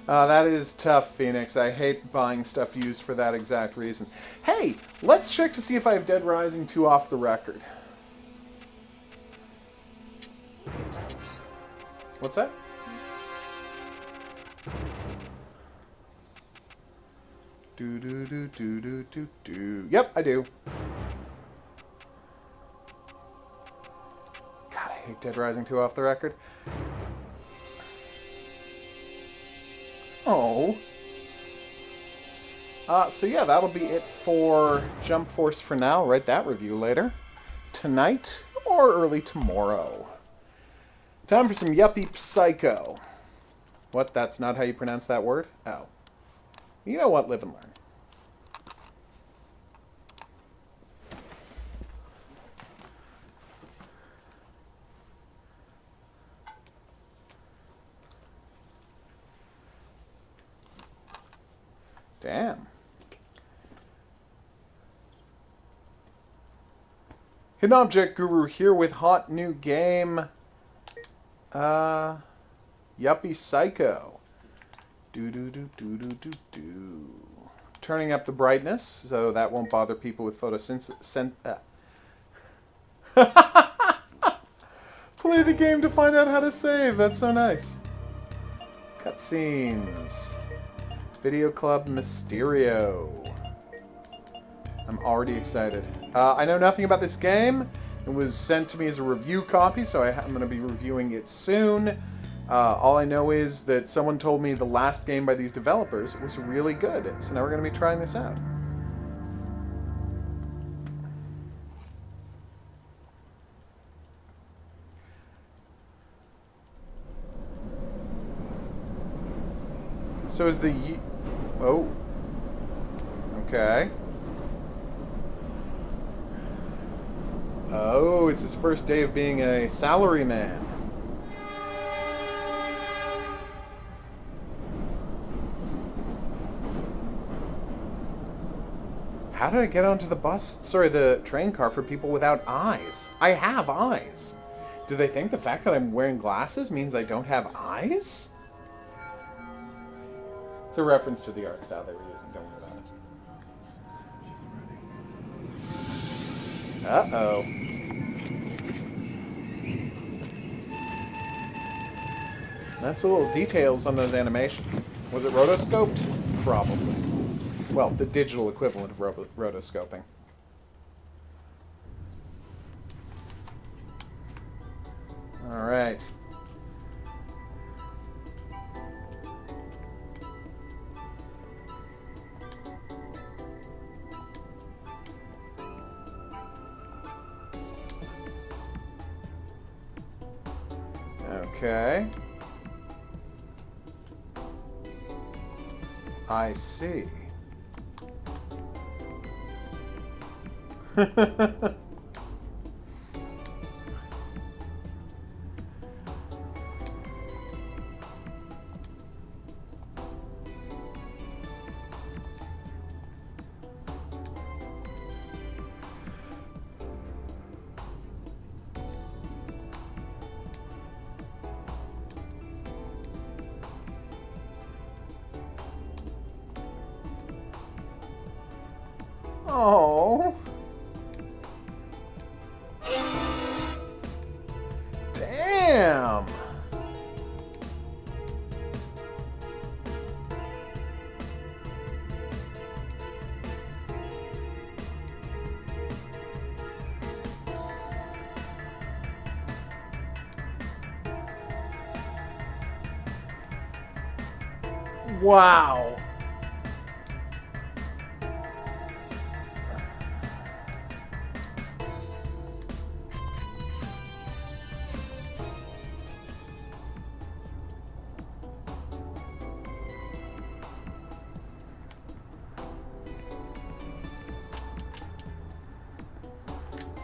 That is tough, Phoenix. I hate buying stuff used for that exact reason. Hey, let's check to see if I have Dead Rising 2 off the record. What's that? Do. Yep, I do. God, I hate Dead Rising 2 off the record. Oh. So yeah, that'll be it for Jump Force for now. I'll write that review later. Tonight or early tomorrow. Time for some Yuppie Psycho. What? That's not how you pronounce that word? Oh. You know what? Live and learn. Damn. Hidden Object Guru here with hot new game. Yuppie Psycho. Do. Turning up the brightness so that won't bother people with photosynthesis. Play the game to find out how to save. That's so nice. Cutscenes. Video Club Mysterio. I'm already excited. I know nothing about this game. It was sent to me as a review copy, so I'm going to be reviewing it soon. All I know is that someone told me the last game by these developers was really good. So now we're going to be trying this out. So is the... Oh. Okay. Oh, it's his first day of being a salaryman. How did I get onto the bus? Sorry, the train car for people without eyes. I have eyes. Do they think the fact that I'm wearing glasses means I don't have eyes? It's a reference to the art style they were using. Don't worry about it. Uh-oh. Nice little details on those animations. Was it rotoscoped? Probably. Well, the digital equivalent of rotoscoping. All right. Okay. I see. Oh. Damn. Wow.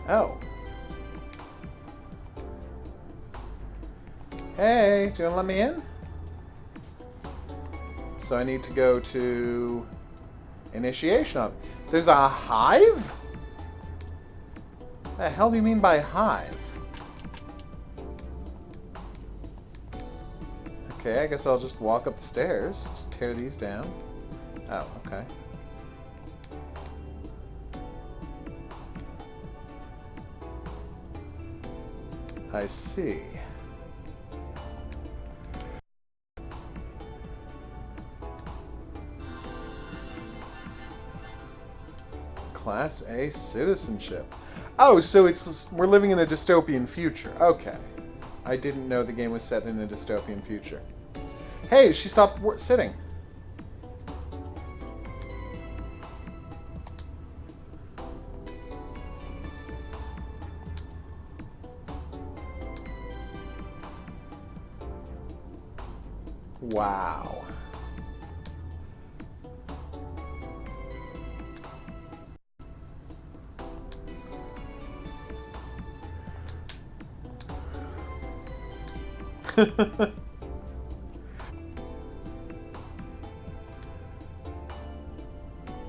Oh. Hey, do you want to let me in? So I need to go to initiation. There's a hive? What the hell do you mean by hive? Okay, I guess I'll just walk up the stairs. Just tear these down. Oh, okay. I see. Class A citizenship. Oh, so we're living in a dystopian future. Okay. I didn't know the game was set in a dystopian future. Hey, she stopped sitting. Wow.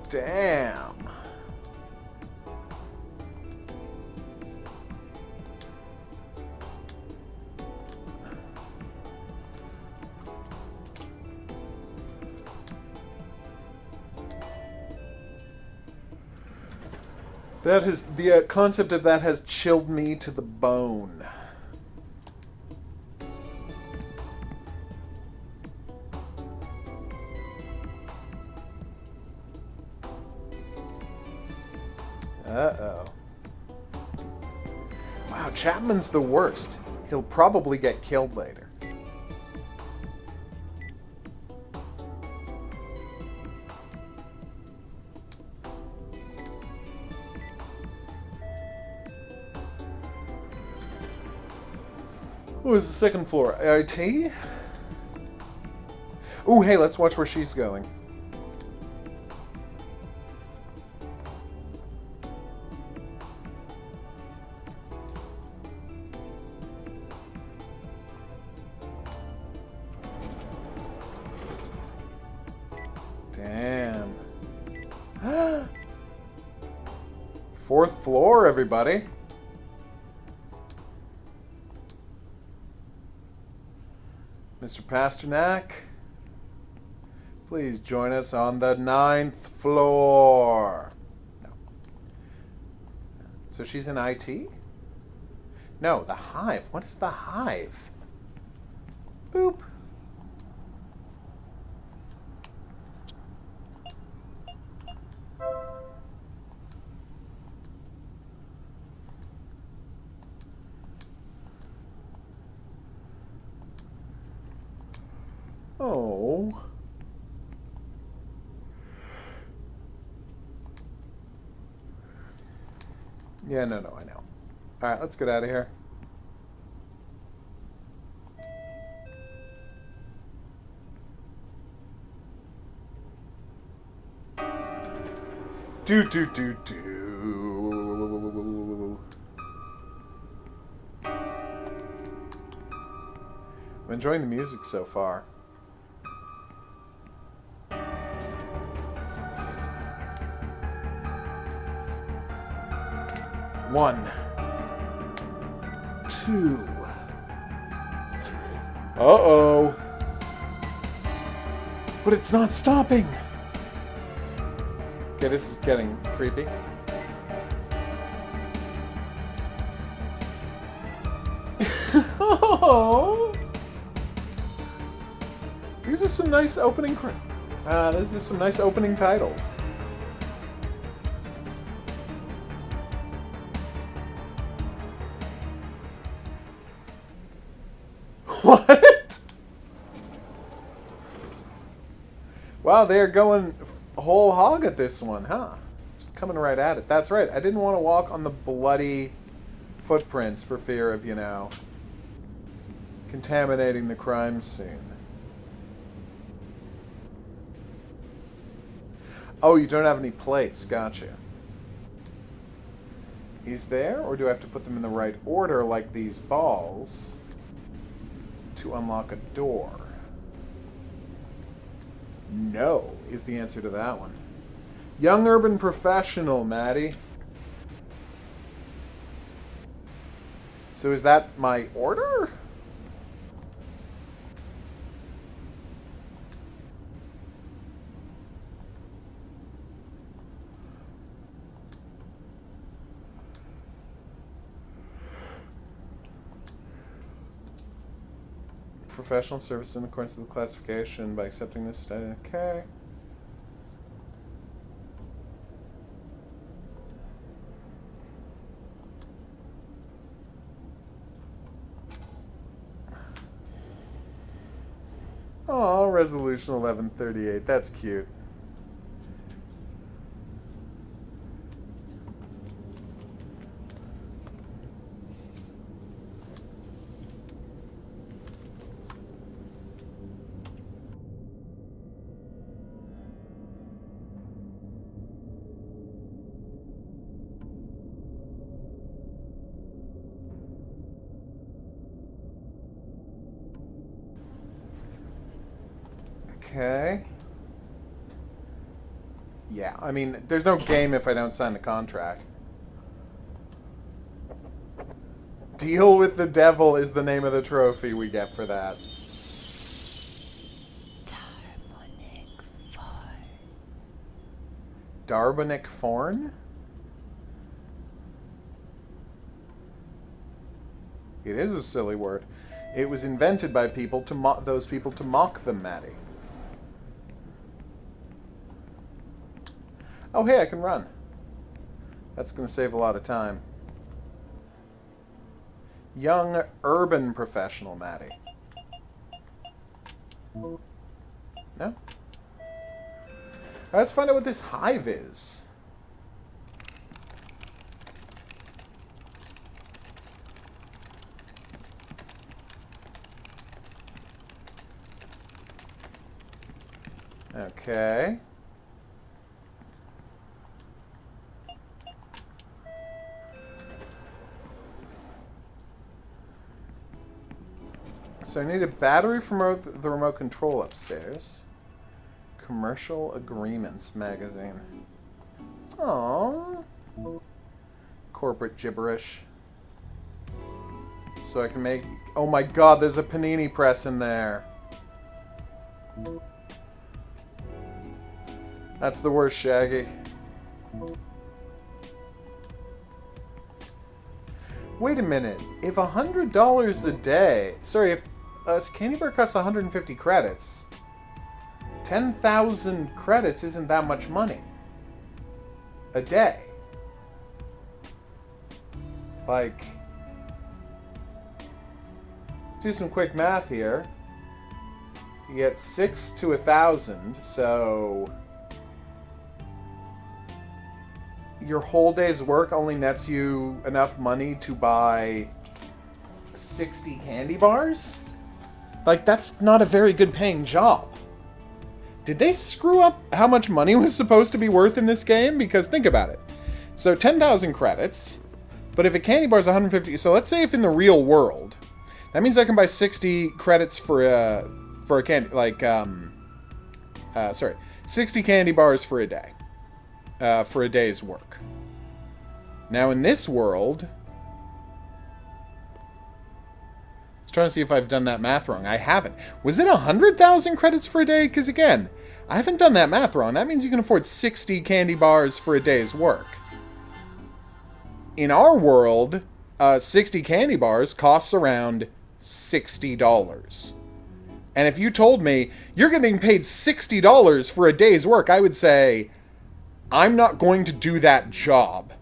Damn. That has the concept of that has chilled me to the bone. Uh-oh. Wow, Chapman's the worst. He'll probably get killed later. What was the second floor? IT? Ooh, hey, let's watch where she's going. Damn. 4th floor, everybody. Mr. Pasternak, please join us on the 9th floor. No. So she's in IT? No, the Hive. What is the Hive? Boop. Oh. Yeah, no, I know. Alright, let's get out of here. Do. I'm enjoying the music so far. One, 2. Uh-oh. But it's not stopping. Okay, this is getting creepy. Oh. These are some nice opening this is some nice opening titles. What? Wow, they're going whole hog at this one, huh? Just coming right at it. That's right. I didn't want to walk on the bloody footprints for fear of, you know, contaminating the crime scene. Oh, you don't have any plates. Gotcha. Is there, or do I have to put them in the right order like these balls to unlock a door? No is the answer to that one. Young urban professional, Maddie. So is that my order? Professional service in accordance with the classification by accepting this study. Okay. Oh, resolution 1138. That's cute. Okay. Yeah, I mean, there's no game if I don't sign the contract. Deal with the devil is the name of the trophy we get for that. Darbonic Forn? It is a silly word. It was invented by people to mock those people to mock them, Maddie. Oh, hey, I can run. That's going to save a lot of time. Young urban professional, Maddie. No? Let's find out what this hive is. Okay. So I need a battery from the remote control upstairs. Commercial Agreements magazine. Aww. Corporate gibberish. So I can make... Oh my god, there's a panini press in there. That's the worst, Shaggy. Wait a minute. If $100 a day... Sorry, if a candy bar costs 150 credits, 10,000 credits isn't that much money. A day. Like... Let's do some quick math here. You get 6 to 1,000, so... Your whole day's work only nets you enough money to buy 60 candy bars? Like, that's not a very good paying job. Did they screw up how much money was supposed to be worth in this game? Because think about it. So 10,000 credits, but if a candy bar is 150, so let's say if in the real world, that means I can buy 60 credits for a candy, like, 60 candy bars for a day. For a day's work. Now in this world, I was trying to see if I've done that math wrong. I haven't. Was it 100,000 credits for a day? Because again, I haven't done that math wrong. That means you can afford 60 candy bars for a day's work. In our world, 60 candy bars costs around $60. And if you told me you're getting paid $60 for a day's work, I would say, I'm not going to do that job.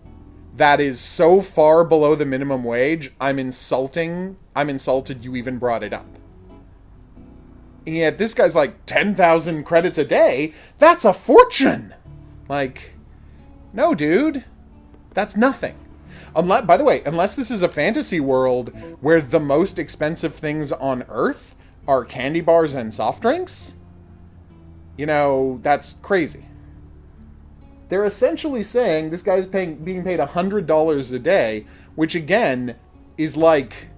That is so far below the minimum wage, I'm insulted you even brought it up. And yet this guy's like 10,000 credits a day? That's a fortune! Like, no dude. That's nothing. By the way, unless this is a fantasy world where the most expensive things on Earth are candy bars and soft drinks, you know, that's crazy. They're essentially saying this guy's being paid $100 a day, which again is like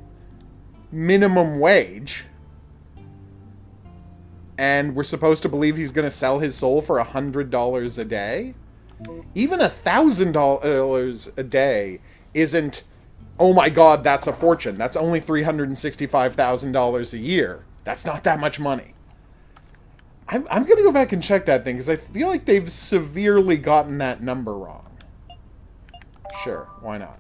minimum wage. And we're supposed to believe he's going to sell his soul for $100 a day? Even $1,000 a day isn't, oh my god, that's a fortune. That's only $365,000 a year. That's not that much money. I'm going to go back and check that thing, because I feel like they've severely gotten that number wrong. Sure, why not?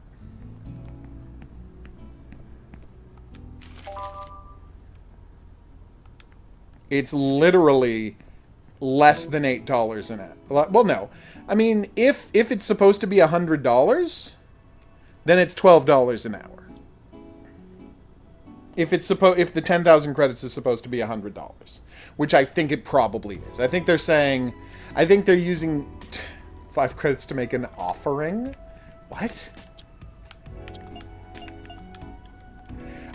It's literally less than $8 an hour. Well, no. I mean, if it's supposed to be $100, then it's $12 an hour. If the 10,000 credits is supposed to be $100, which I think it probably is. I think they're using 5 credits to make an offering. What?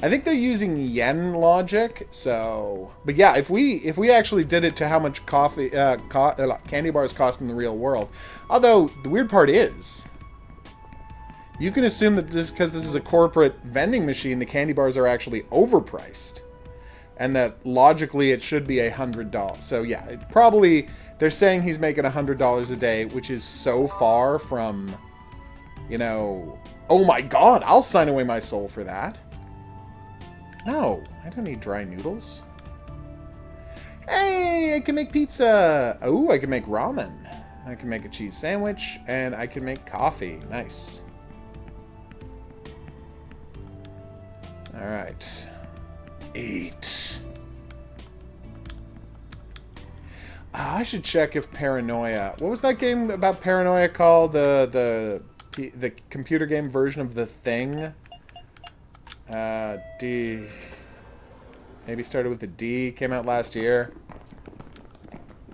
I think they're using yen logic. So, but yeah, if we actually did it to how much candy bars cost in the real world, although the weird part is, you can assume that because this is a corporate vending machine, the candy bars are actually overpriced. And that logically it should be $100. So yeah, they're saying he's making $100 a day, which is so far from, you know, oh my god, I'll sign away my soul for that. No, I don't need dry noodles. Hey, I can make pizza. Oh, I can make ramen. I can make a cheese sandwich, and I can make coffee. Nice. All right. Eat. I should check if Paranoia... What was that game about Paranoia called? The computer game version of The Thing? D... Maybe started with a D. Came out last year.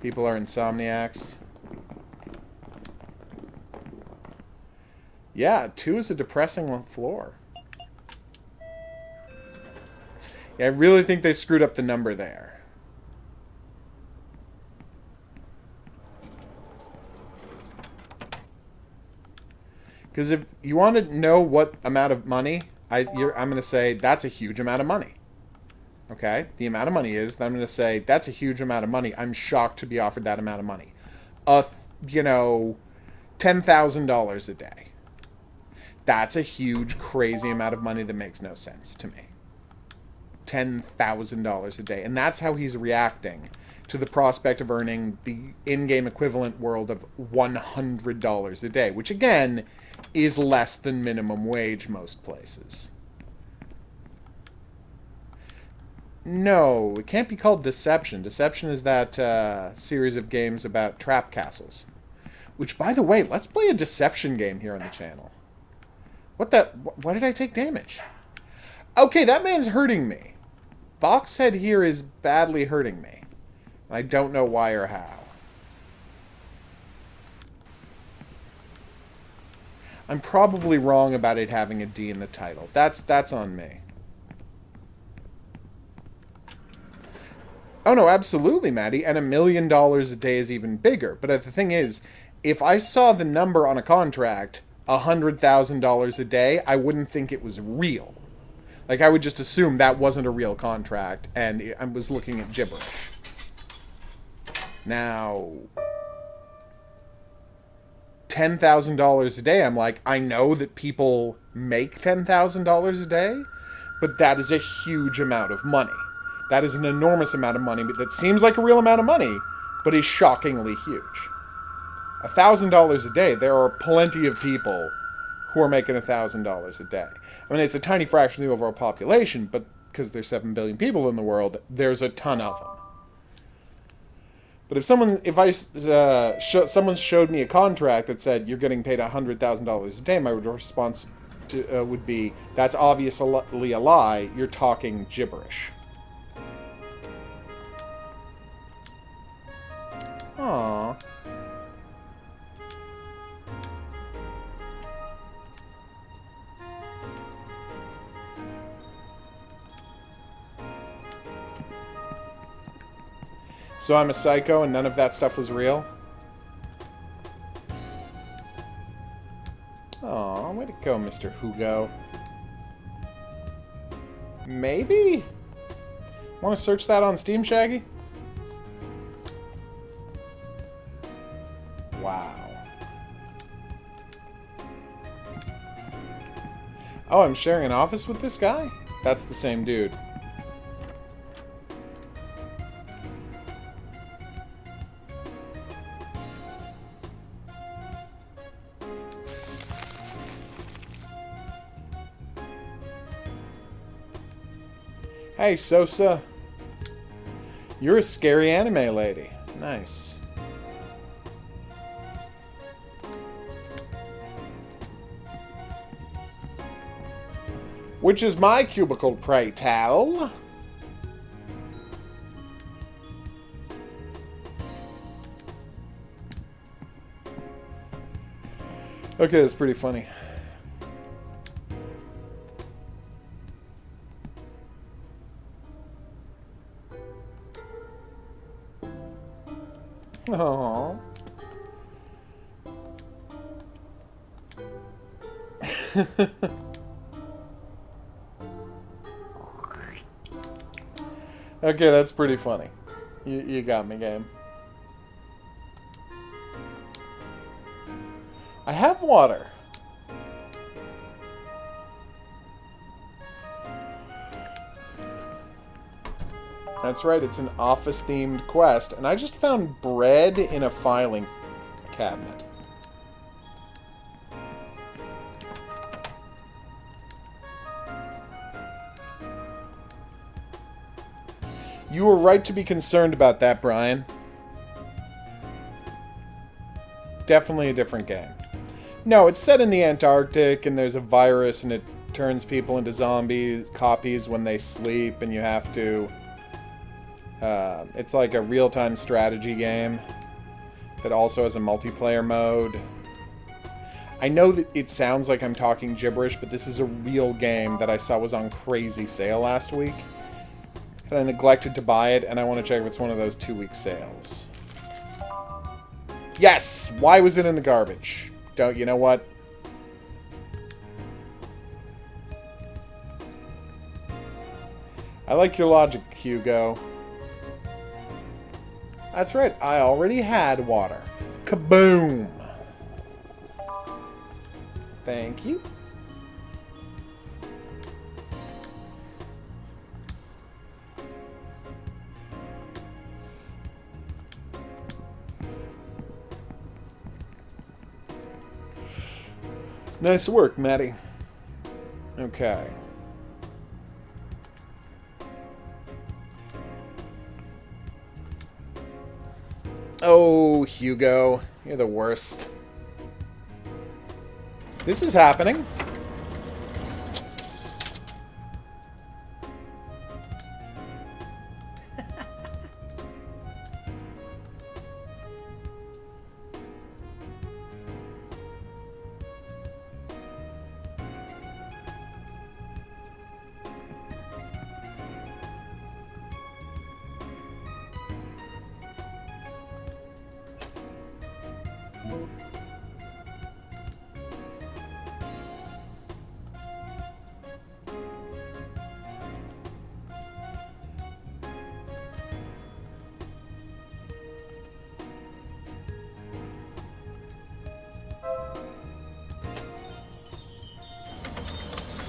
People are insomniacs. Yeah, 2 is a depressing floor. Yeah, I really think they screwed up the number there. Because if you want to know what amount of money, I'm going to say that's a huge amount of money. Okay? The amount of money is, I'm going to say that's a huge amount of money. I'm shocked to be offered that amount of money. $10,000 a day. That's a huge, crazy amount of money that makes no sense to me. $10,000 a day. And that's how he's reacting to the prospect of earning the in-game equivalent world of $100 a day, which again is less than minimum wage most places. No, it can't be called Deception. Deception is that series of games about trap castles. Which, by the way, let's play a Deception game here on the channel. Why did I take damage? Okay, that man's hurting me. Boxhead here is badly hurting me. I don't know why or how. I'm probably wrong about it having a D in the title. That's on me. Oh no, absolutely, Maddie. And $1 million a day is even bigger. But the thing is, if I saw the number on a contract, $100,000 a day, I wouldn't think it was real. Like, I would just assume that wasn't a real contract, and I was looking at gibberish. Now, $10,000 a day, I'm like, I know that people make $10,000 a day, but that is a huge amount of money. That is an enormous amount of money that seems like a real amount of money, but is shockingly huge. $1,000 a day, there are plenty of people who are making $1,000 a day. I mean, it's a tiny fraction of the overall population, but because there's 7 billion people in the world, there's a ton of them. But if someone showed me a contract that said you're getting paid $100,000 a day, my response would be, that's obviously a lie. You're talking gibberish. Aww. So I'm a psycho and none of that stuff was real? Aw, way to go, Mr. HOGuru. Maybe? Want to search that on Steam, Shaggy? Wow. Oh, I'm sharing an office with this guy? That's the same dude. Hey, Sosa. You're a scary anime lady. Nice. Which is my cubicle, pray tell? Okay, that's pretty funny. Aww. Okay, that's pretty funny. You got me, game. I have water. That's right, it's an office-themed quest, and I just found bread in a filing cabinet. You were right to be concerned about that, Brian. Definitely a different game. No, it's set in the Antarctic, and there's a virus, and it turns people into zombie copies when they sleep, and you have to... it's like a real-time strategy game that also has a multiplayer mode. I know that it sounds like I'm talking gibberish, but this is a real game that I saw was on crazy sale last week. And I neglected to buy it, and I want to check if it's one of those 2-week sales. Yes! Why was it in the garbage? Don't you know what? I like your logic, Hugo. That's right, I already had water. Kaboom! Thank you. Nice work, Maddie. Okay. Oh, Hugo. You're the worst. This is happening.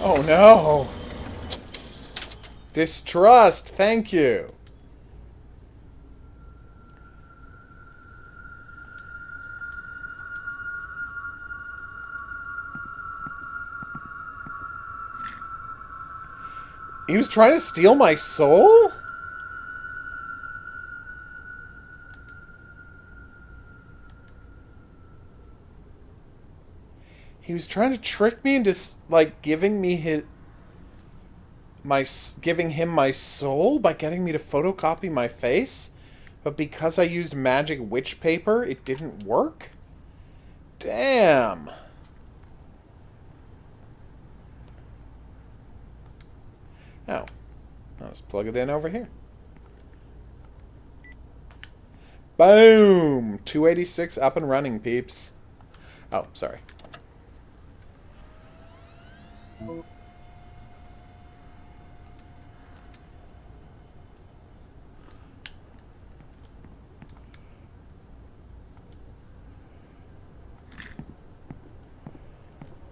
Oh no! Distrust, thank you. He was trying to steal my soul? He was trying to trick me into, like, giving him my soul by getting me to photocopy my face? But because I used magic witch paper, it didn't work? Damn. Oh. I'll just plug it in over here. Boom! 286 up and running, peeps. Oh, sorry.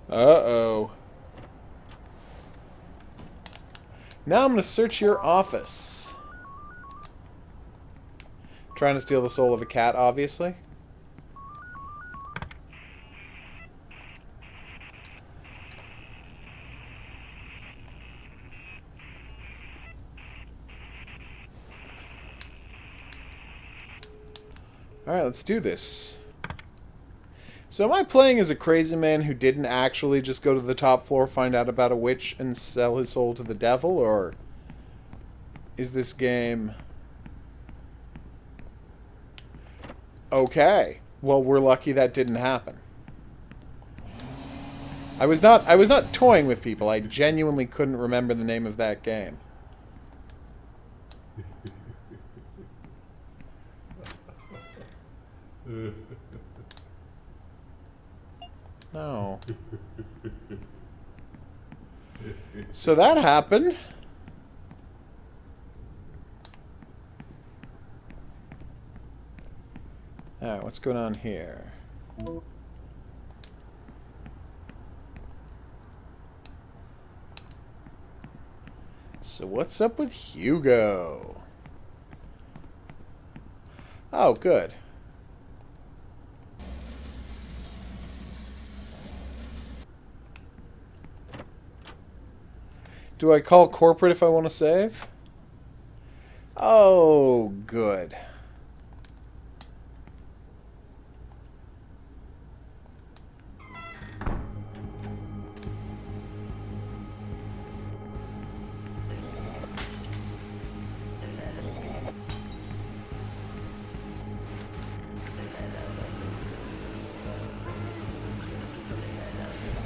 Uh-oh. Now I'm going to search your office. Trying to steal the soul of a cat, obviously. Alright, let's do this. So am I playing as a crazy man who didn't actually just go to the top floor, find out about a witch, and sell his soul to the devil? Or is this game... Okay. Well, we're lucky that didn't happen. I was not toying with people. I genuinely couldn't remember the name of that game. No. So that happened. Alright, what's going on here? So what's up with Hugo? Oh, good. Do I call corporate if I want to save? Oh, good.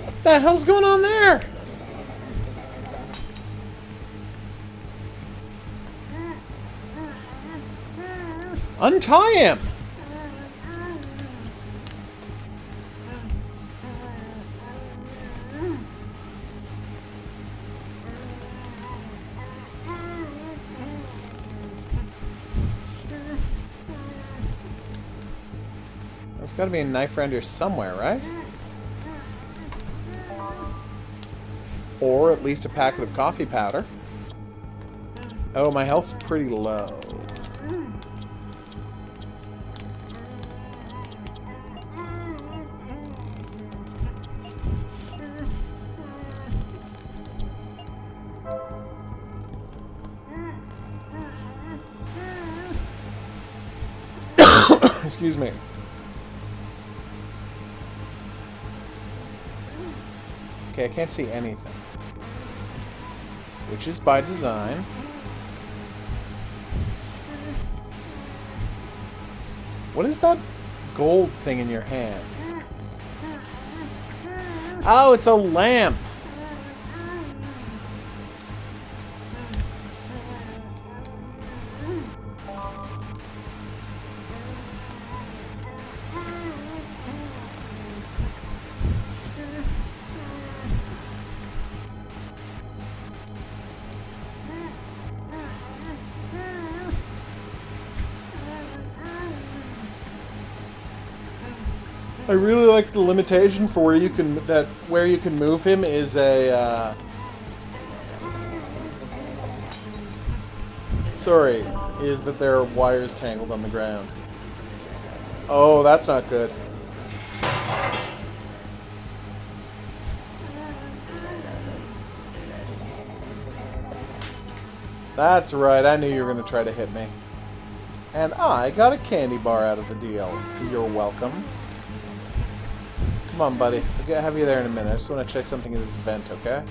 What the hell's going on there? Untie him! There's gotta be a knife around here somewhere, right? Or at least a packet of coffee powder. Oh, my health's pretty low. Excuse me. Okay, I can't see anything. Which is by design. What is that gold thing in your hand? Oh, it's a lamp! I really like the limitation for where you can move him is a is that there are wires tangled on the ground. Oh, that's not good. That's right, I knew you were going to try to hit me. And I got a candy bar out of the deal. You're welcome. Come on, buddy. I'll have you there in a minute. I just want to check something in this vent, okay?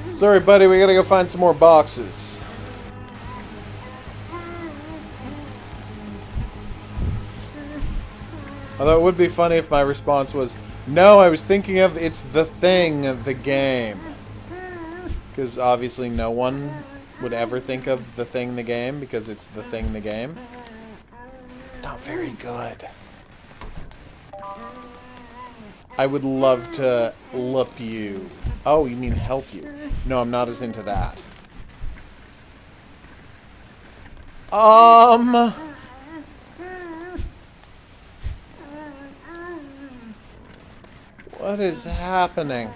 Sorry, buddy. We gotta go find some more boxes. Although it would be funny if my response was, no, I was thinking of It's the Thing, the game. Because obviously no one would ever think of The Thing, the game, because it's The Thing, the game. It's not very good. I would love to loop you. Oh, you mean help you. No, I'm not as into that. What is happening?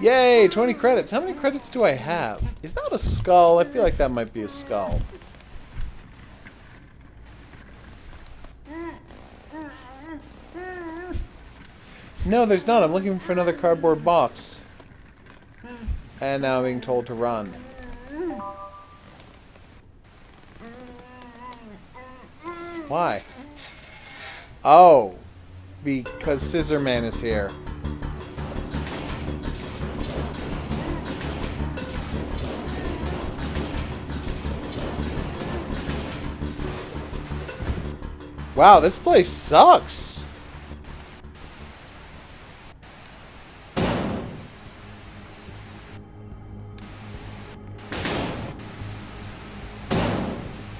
Yay, 20 credits. How many credits do I have? Is that a skull? I feel like that might be a skull. No, there's not. I'm looking for another cardboard box. And now I'm being told to run. Why? Oh. Because Scissor Man is here. Wow, this place sucks.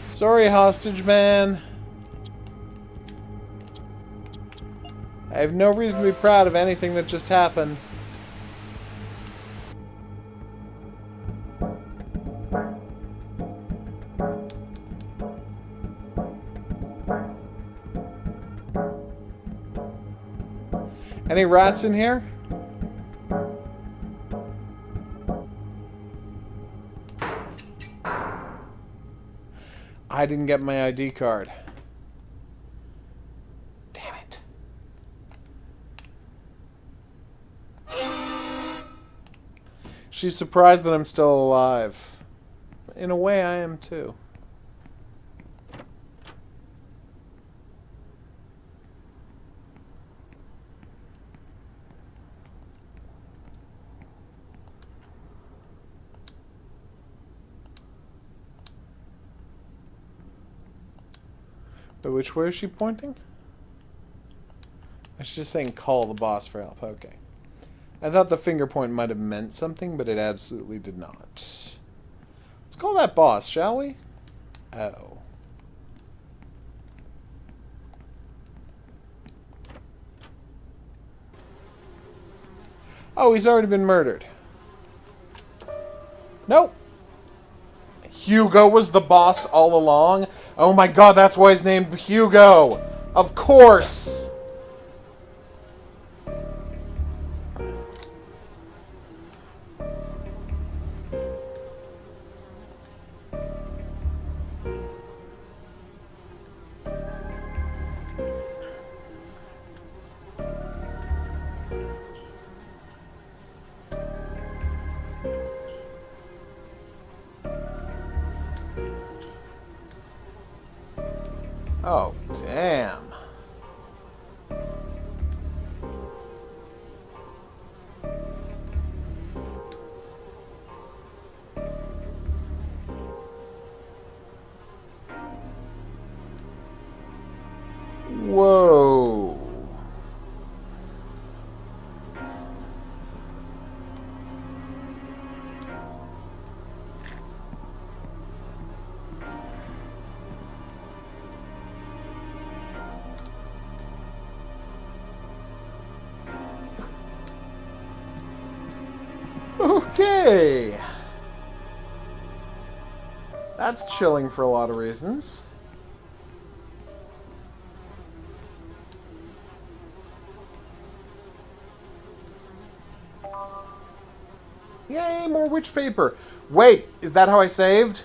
Sorry, hostage man. I have no reason to be proud of anything that just happened. Any rats in here? I didn't get my ID card. Damn it. She's surprised that I'm still alive. In a way, I am too. But which way is she pointing? I was just saying call the boss for help. Okay. I thought the finger point might have meant something, but it absolutely did not. Let's call that boss, shall we? Oh. Oh, he's already been murdered. Nope. Hugo was the boss all along? Oh my god, that's why he's named Hugo! Of course! Oh, damn. Whoa. Okay. That's chilling for a lot of reasons. Yay, more witch paper. Wait, is that how I saved?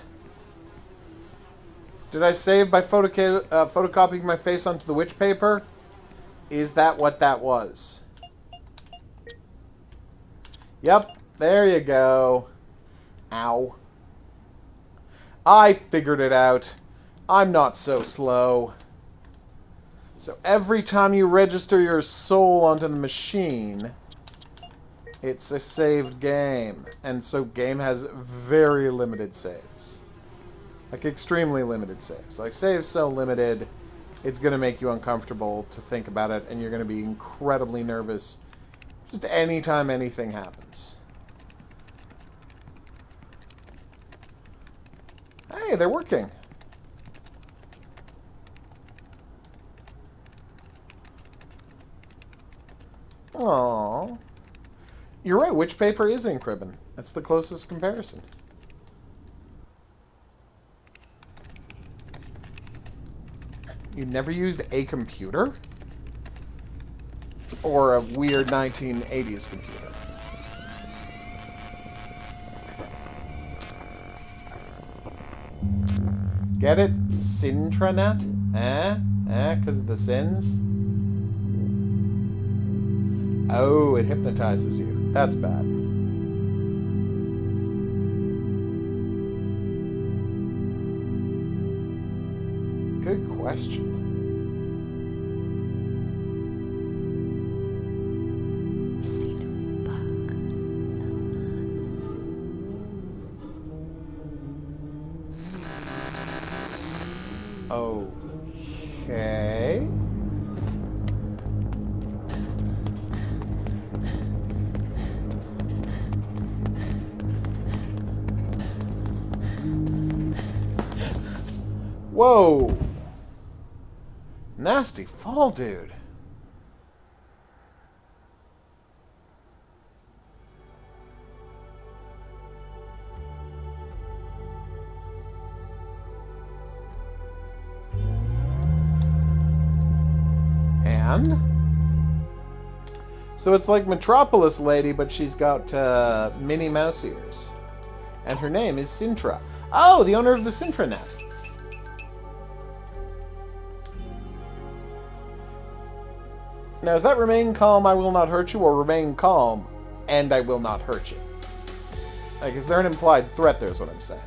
Did I save by photocopying my face onto the witch paper? Is that what that was? Yep, there you go. Ow. I figured it out. I'm not so slow. So every time you register your soul onto the machine, it's a saved game. And so game has very limited saves. Like extremely limited saves. Like saves so limited, it's going to make you uncomfortable to think about it, and you're going to be incredibly nervous just anytime anything happens. Hey, they're working. Aww. You're right, witch paper is ink ribbon. That's the closest comparison. You never used a computer? Or a weird 1980s computer? Get it? Sintranet? Because of the sins? Oh, it hypnotizes you. That's bad. Good question. Okay. Whoa. Nasty fall, dude. And? So it's like Metropolis Lady, but she's got Minnie Mouse ears. And her name is Sintra. Oh, the owner of the Sintranet. Now, is that remain calm, I will not hurt you, or remain calm, and I will not hurt you? Like, is there an implied threat there is what I'm saying?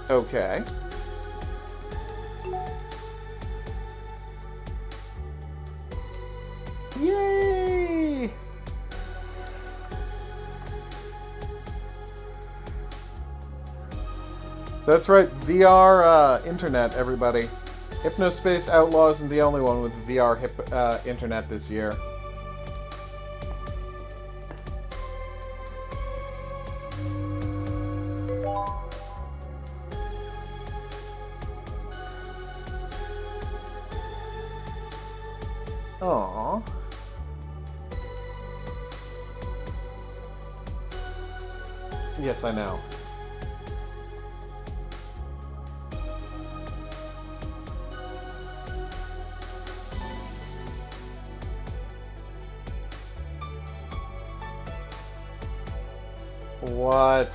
Okay. Yay! That's right, VR internet, everybody. Hypnospace Outlaw isn't the only one with VR internet this year. Aww. Yes, I know. What?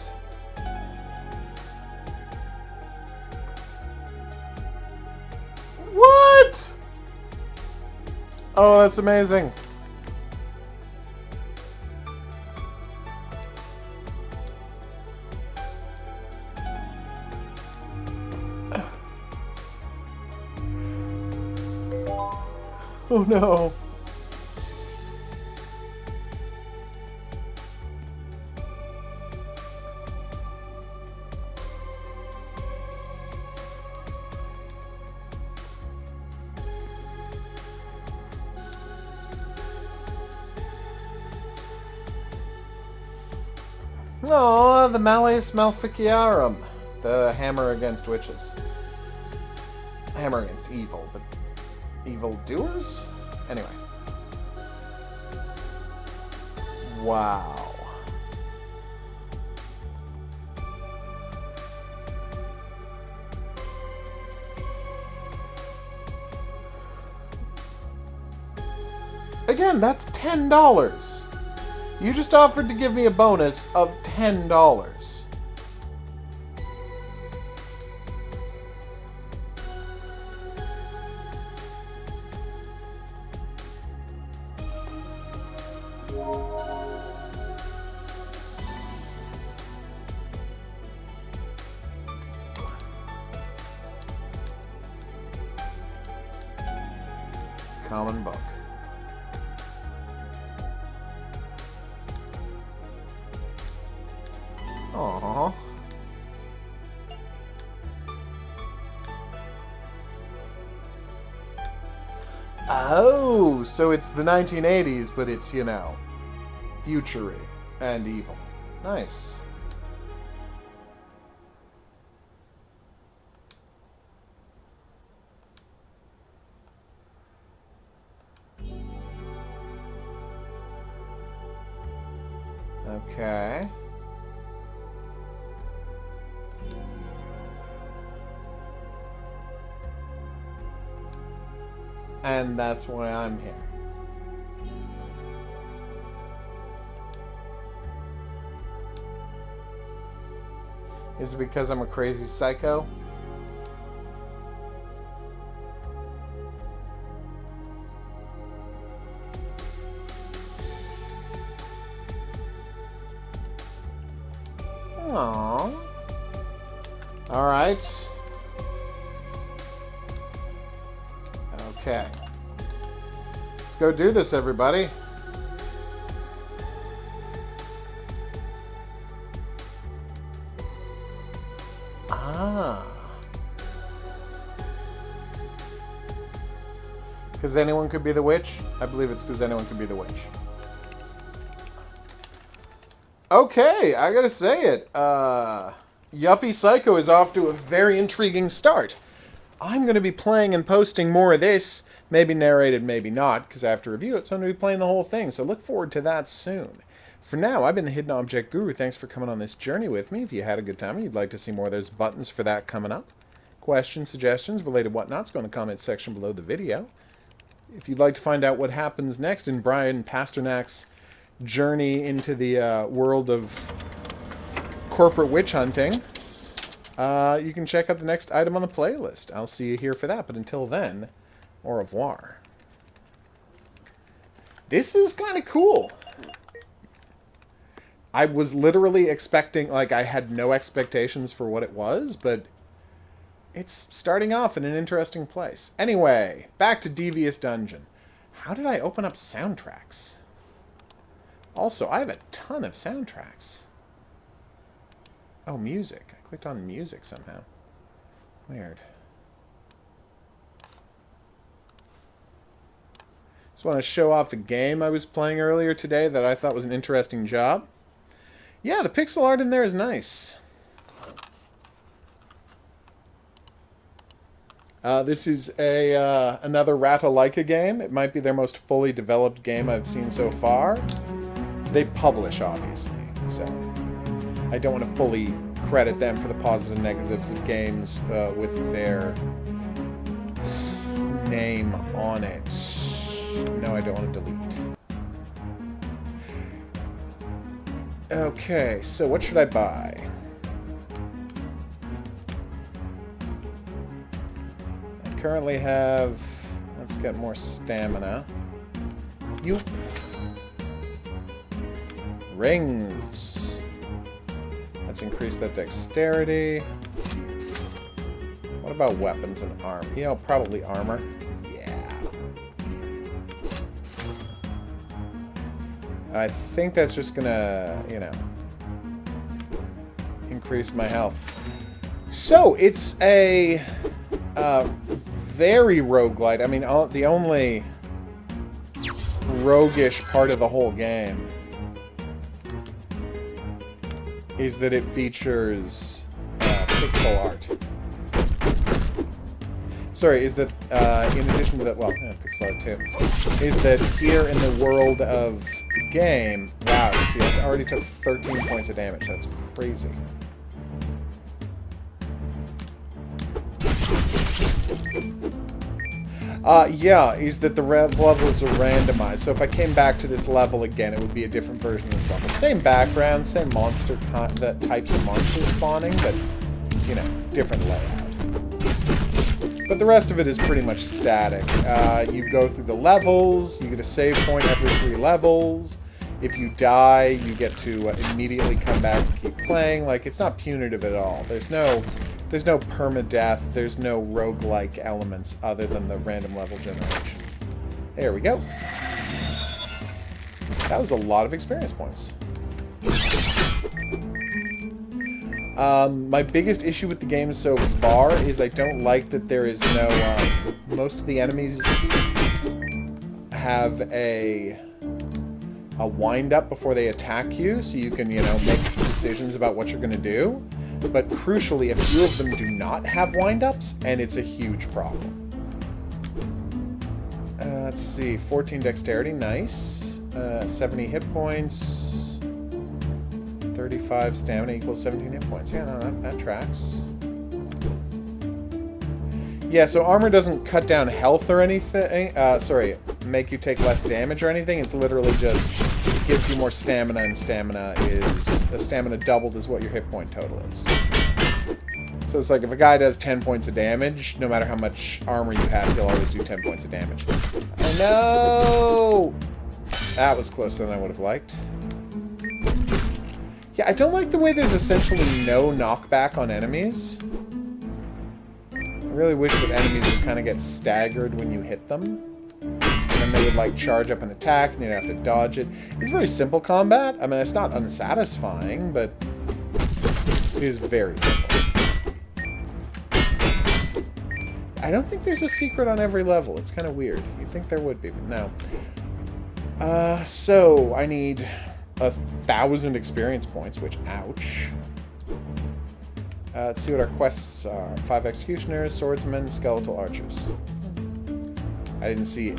What? Oh, that's amazing. Oh no. Oh, the Malleus Maleficiarum. The hammer against witches. Hammer against evil, but evil doers? Anyway. Wow. Again, that's $10. You just offered to give me a bonus of $10. Common book. Aww. Oh, so it's the 1980s, but it's, you know, future-y and evil. Nice. Okay. And that's why I'm here. Is it because I'm a crazy psycho? Aww. Alright. Okay. Let's go do this, everybody. Ah. Because anyone could be the witch? I believe it's because anyone could be the witch. Okay, I gotta say it. Yuppie Psycho is off to a very intriguing start. I'm going to be playing and posting more of this. Maybe narrated, maybe not, because I have to review it, so I'm going to be playing the whole thing. So look forward to that soon. For now, I've been the Hidden Object Guru. Thanks for coming on this journey with me. If you had a good time and you'd like to see more, there's buttons for that coming up. Questions, suggestions, related whatnots, go in the comments section below the video. If you'd like to find out what happens next in Brian Pasternak's journey into the world of corporate witch hunting, you can check out the next item on the playlist. I'll see you here for that. But until then, au revoir. This is kind of cool. I was literally expecting, like, I had no expectations for what it was, but it's starting off in an interesting place. Anyway, back to Devious Dungeon. How did I open up soundtracks? Also, I have a ton of soundtracks. Oh, music. I clicked on music somehow. Weird. Just want to show off a game I was playing earlier today that I thought was an interesting job. Yeah, the pixel art in there is nice. This is another Ratalaika game. It might be their most fully developed game I've seen so far. They publish, obviously, so I don't want to fully credit them for the positives and negatives of games with their name on it. No, I don't want to delete. Okay, so what should I buy? I currently have... Let's get more stamina. Yoop. Rings. Let's increase that dexterity. What about weapons and armor? You know, probably armor. Yeah. I think that's just gonna, you know, increase my health. So, it's a very roguelite. I mean, the only roguish part of the whole game is that it features pixel art. Sorry, is that, in addition to that, well, pixel art too, is that here in the world of the game, wow, see, I already took 13 points of damage. That's crazy. Yeah, is that the levels are randomized. So if I came back to this level again, it would be a different version of this level. Same background, same monster types of monsters spawning, but, you know, different layout. But the rest of it is pretty much static. You go through the levels, you get a save point every 3 levels. If you die, you get to immediately come back and keep playing. Like, it's not punitive at all. There's no permadeath, there's no roguelike elements other than the random level generation. There we go. That was a lot of experience points. My biggest issue with the game so far is I don't like that there is no... most of the enemies have a wind-up before they attack you, so you can, you know, make decisions about what you're going to do. But crucially, a few of them do not have wind-ups, and it's a huge problem. Let's see, 14 dexterity, nice. 70 hit points. 35 stamina equals 17 hit points. Yeah, no, that tracks. Yeah, so armor doesn't cut down health or anything. Sorry, make you take less damage or anything. It's literally just gives you more stamina, and stamina doubled is what your hit point total is. So it's like if a guy does 10 points of damage, no matter how much armor you have, he'll always do 10 points of damage. Oh no! That was closer than I would have liked. Yeah, I don't like the way there's essentially no knockback on enemies. I really wish that enemies would kind of get staggered when you hit them. And then they would, like, charge up an attack, and you'd have to dodge it. It's very simple combat. I mean, it's not unsatisfying, but it is very simple. I don't think there's a secret on every level. It's kind of weird. You'd think there would be, but no. So, I need 1,000 experience points, which, ouch. Let's see what our quests are. 5 executioners, swordsmen, skeletal archers. I didn't see...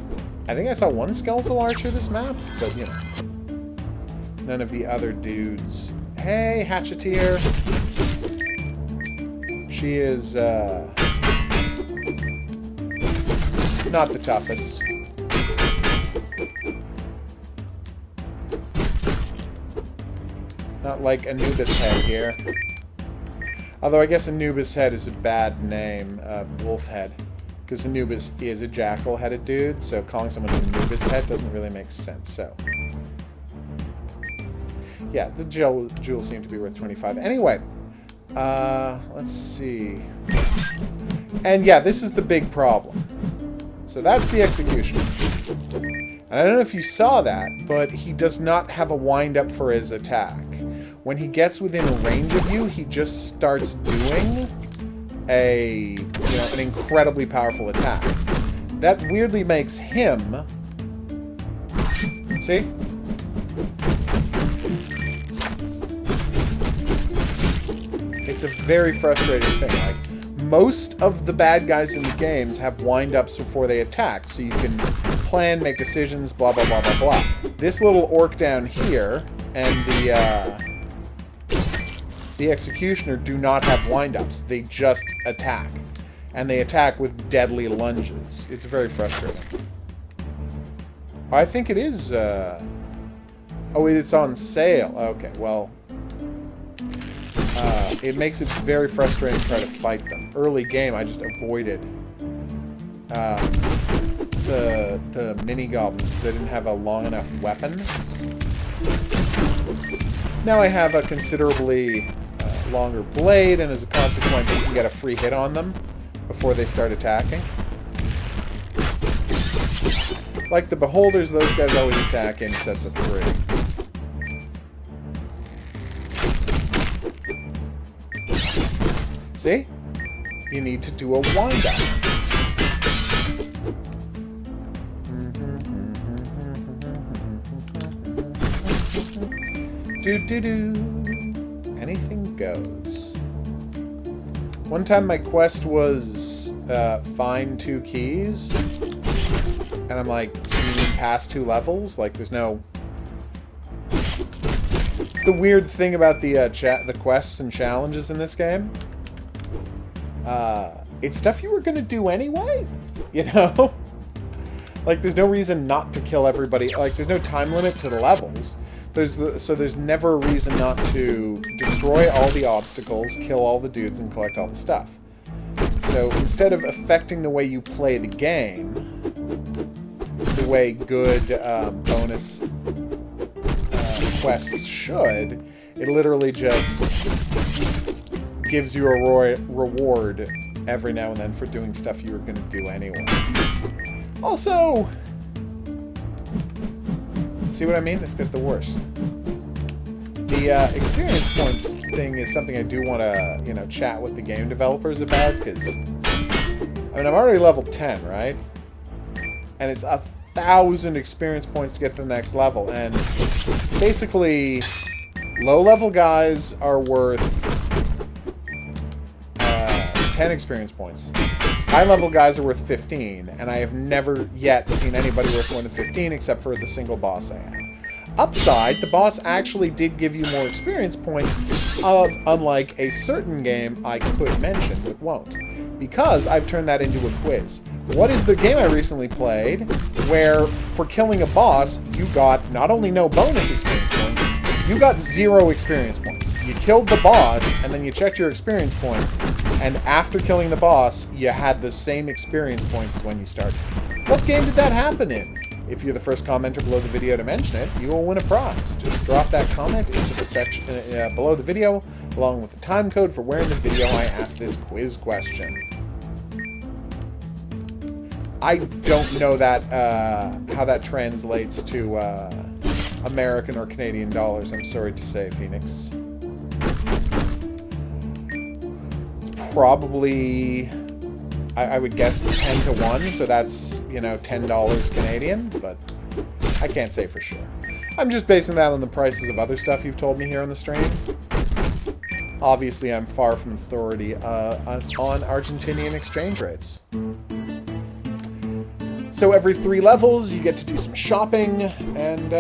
I think I saw 1 skeletal archer this map, but, you know. None of the other dudes. Hey, Hatcheteer! She is, not the toughest. Not like Anubis Head here. Although I guess Anubis Head is a bad name, Wolf Head. Because Anubis is a jackal-headed dude, so calling someone Anubis Head doesn't really make sense, so... Yeah, the jewels seem to be worth 25. Anyway, let's see... And yeah, this is the big problem. So that's the executioner. And I don't know if you saw that, but he does not have a wind-up for his attack. When he gets within range of you, he just starts doing an incredibly powerful attack. That weirdly makes him... See? It's a very frustrating thing. Like, most of the bad guys in the games have wind-ups before they attack, so you can plan, make decisions, blah, blah, blah, blah, blah. This little orc down here and the Executioner do not have wind-ups. They just attack. And they attack with deadly lunges. It's very frustrating. I think it is... Oh, it's on sale. Okay, well... it makes it very frustrating to try to fight them. Early game, I just avoided the mini-goblins because I didn't have a long enough weapon. Now I have a considerably longer blade, and as a consequence, you can get a free hit on them before they start attacking. Like the Beholders, those guys always attack in sets of 3. See? You need to do a wind-up. Do-do-do. Anything goes. One time my quest was find 2 keys. And I'm like, so you mean past 2 levels? Like, there's no... It's the weird thing about the quests and challenges in this game. It's stuff you were going to do anyway, you know? Like, there's no reason not to kill everybody. Like, there's no time limit to the levels. So there's never a reason not to destroy all the obstacles, kill all the dudes, and collect all the stuff. So instead of affecting the way you play the game, the way good bonus quests should, it literally just gives you a reward every now and then for doing stuff you were going to do anyway. Also, see what I mean? This guy's the worst. The experience points thing is something I do want to, you know, chat with the game developers about, because, I mean, I'm already level 10, right? And it's 1,000 experience points to get to the next level, and basically, low-level guys are worth 10 experience points. High-level guys are worth 15, and I have never yet seen anybody worth more than 15 except for the single boss I had. Upside, the boss actually did give you more experience points, unlike a certain game I could mention but won't, because I've turned that into a quiz. What is the game I recently played where, for killing a boss, you got not only no bonus experience points, you got 0 experience points. You killed the boss, and then you checked your experience points, and after killing the boss, you had the same experience points as when you started. What game did that happen in? If you're the first commenter below the video to mention it, you will win a prize. Just drop that comment into the section below the video, along with the time code for where in the video I asked this quiz question. I don't know that how that translates to American or Canadian dollars, I'm sorry to say, Phoenix. It's probably, I would guess it's 10 to 1, so that's, you know, $10 Canadian, but I can't say for sure. I'm just basing that on the prices of other stuff you've told me here on the stream. Obviously, I'm far from authority on Argentinian exchange rates. So every 3 levels, you get to do some shopping and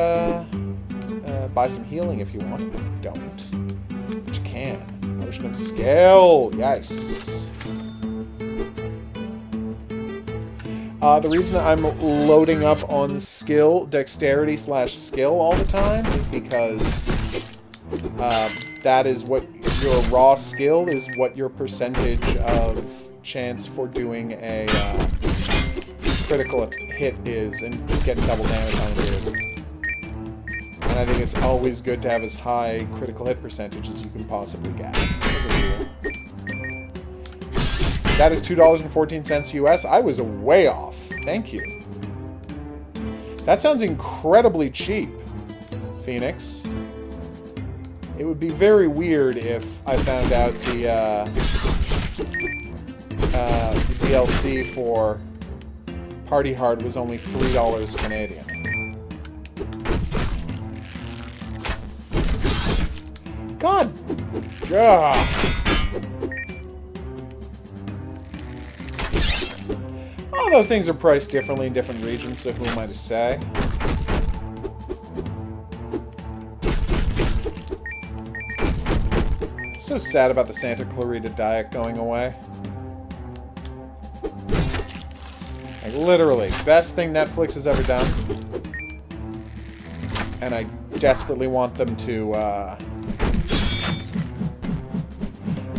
buy some healing if you want. But don't. But you can. Potion of skill. Yes. The reason I'm loading up on skill, dexterity/skill all the time is because that is what your raw skill is, what your percentage of chance for doing a critical hit is, and getting double damage on it is. And I think it's always good to have as high critical hit percentage as you can possibly get, as a rule. That is $2.14 US. I was way off. Thank you. That sounds incredibly cheap, Phoenix. It would be very weird if I found out the DLC for Party Hard was only $3 Canadian. God. Although things are priced differently in different regions, so who am I to say? So sad about the Santa Clarita Diet going away. Like, literally, best thing Netflix has ever done. And I desperately want them to, I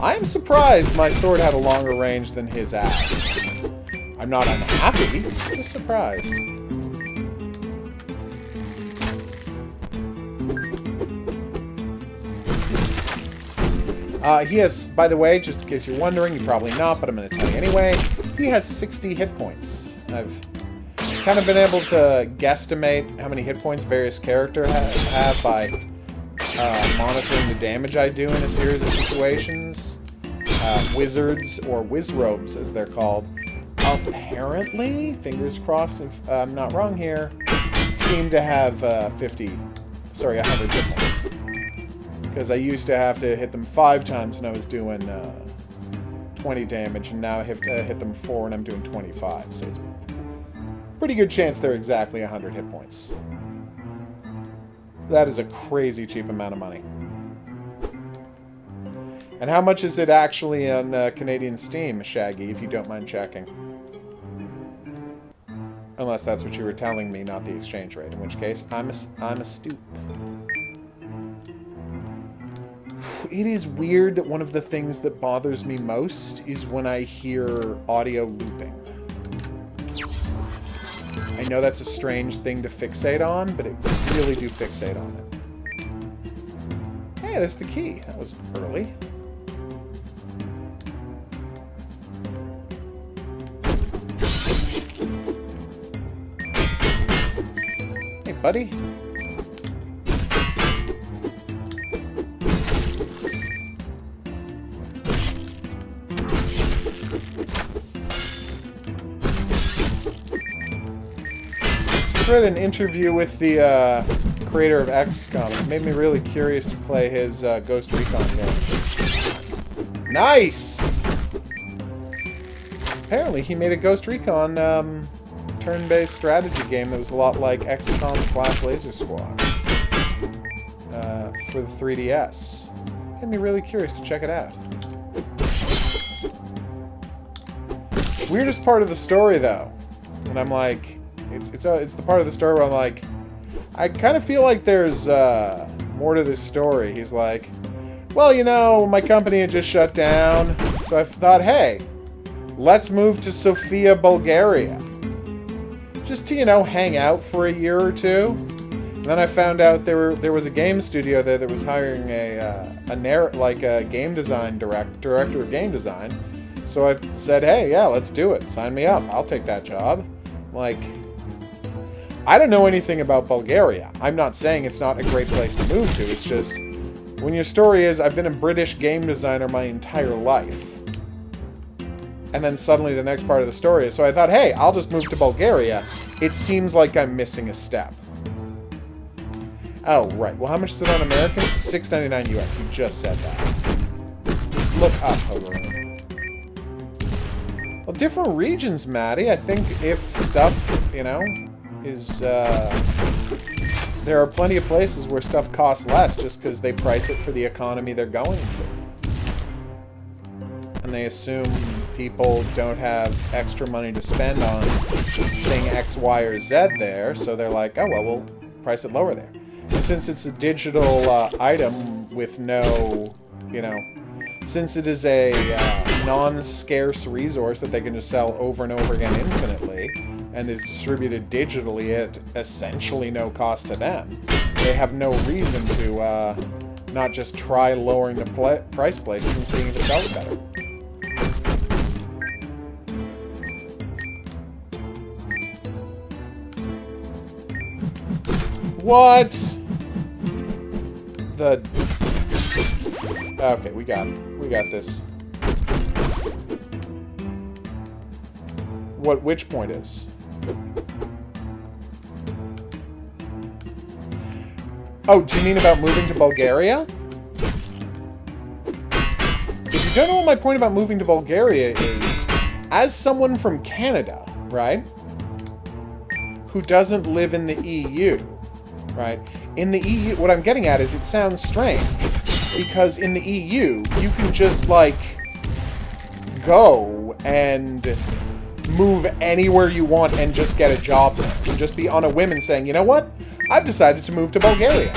am surprised my sword had a longer range than his axe. I'm not unhappy, just surprised. He has, by the way, just in case you're wondering, you're probably not, but I'm going to tell you anyway, he has 60 hit points. I've kind of been able to guesstimate how many hit points various characters have by monitoring the damage I do in a series of situations. Wizards, or wizrobes as they're called, apparently, fingers crossed if I'm not wrong here, seem to have 100 hit points. Because I used to have to hit them 5 times when I was doing 20 damage, and now I have to hit them 4 and I'm doing 25. So it's a pretty good chance they're exactly 100 hit points. That is a crazy cheap amount of money. And how much is it actually on Canadian Steam, Shaggy, if you don't mind checking? Unless that's what you were telling me, not the exchange rate, in which case I'm a stoop. It is weird that one of the things that bothers me most is when I hear audio looping. I know that's a strange thing to fixate on, but I really do fixate on it. Hey, that's the key. That was early. Hey, buddy. I read an interview with the creator of XCOM. It made me really curious to play his Ghost Recon game. Nice! Apparently he made a Ghost Recon turn-based strategy game that was a lot like XCOM / Laser Squad for the 3DS. Made me really curious to check it out. Weirdest part of the story, though, and I'm like, it's the part of the story where I'm like, I kind of feel like there's more to this story. He's like, well, you know, my company had just shut down, so I thought, hey, let's move to Sofia, Bulgaria. Just to, you know, hang out for a year or two. And then I found out there was a game studio there that was hiring a game design director of game design. So I said, hey, yeah, let's do it. Sign me up. I'll take that job. Like, I don't know anything about Bulgaria. I'm not saying it's not a great place to move to. It's just, when your story is, I've been a British game designer my entire life. And then suddenly the next part of the story is, so I thought, hey, I'll just move to Bulgaria. It seems like I'm missing a step. Oh, right. Well, how much is it on American? $6.99 US. You just said that. Look up, HOGuru. Well, different regions, Maddie. I think if stuff, you know, is, there are plenty of places where stuff costs less just because they price it for the economy they're going to. And they assume people don't have extra money to spend on thing X, Y, or Z there, so they're like, oh, well, we'll price it lower there. And since it's a digital item with no, you know, since it is a non-scarce resource that they can just sell over and over again infinitely, and is distributed digitally at essentially no cost to them, they have no reason to not just try lowering the price place and seeing if it sells better. What? Okay, we got it. We got this. Which point is? Oh, do you mean about moving to Bulgaria? If you don't know what my point about moving to Bulgaria is, as someone from Canada, right? Who doesn't live in the EU, right? In the EU, what I'm getting at is it sounds strange, because in the EU, you can just, like, go and move anywhere you want and just get a job there. And just be on a whim and saying, you know what? I've decided to move to Bulgaria.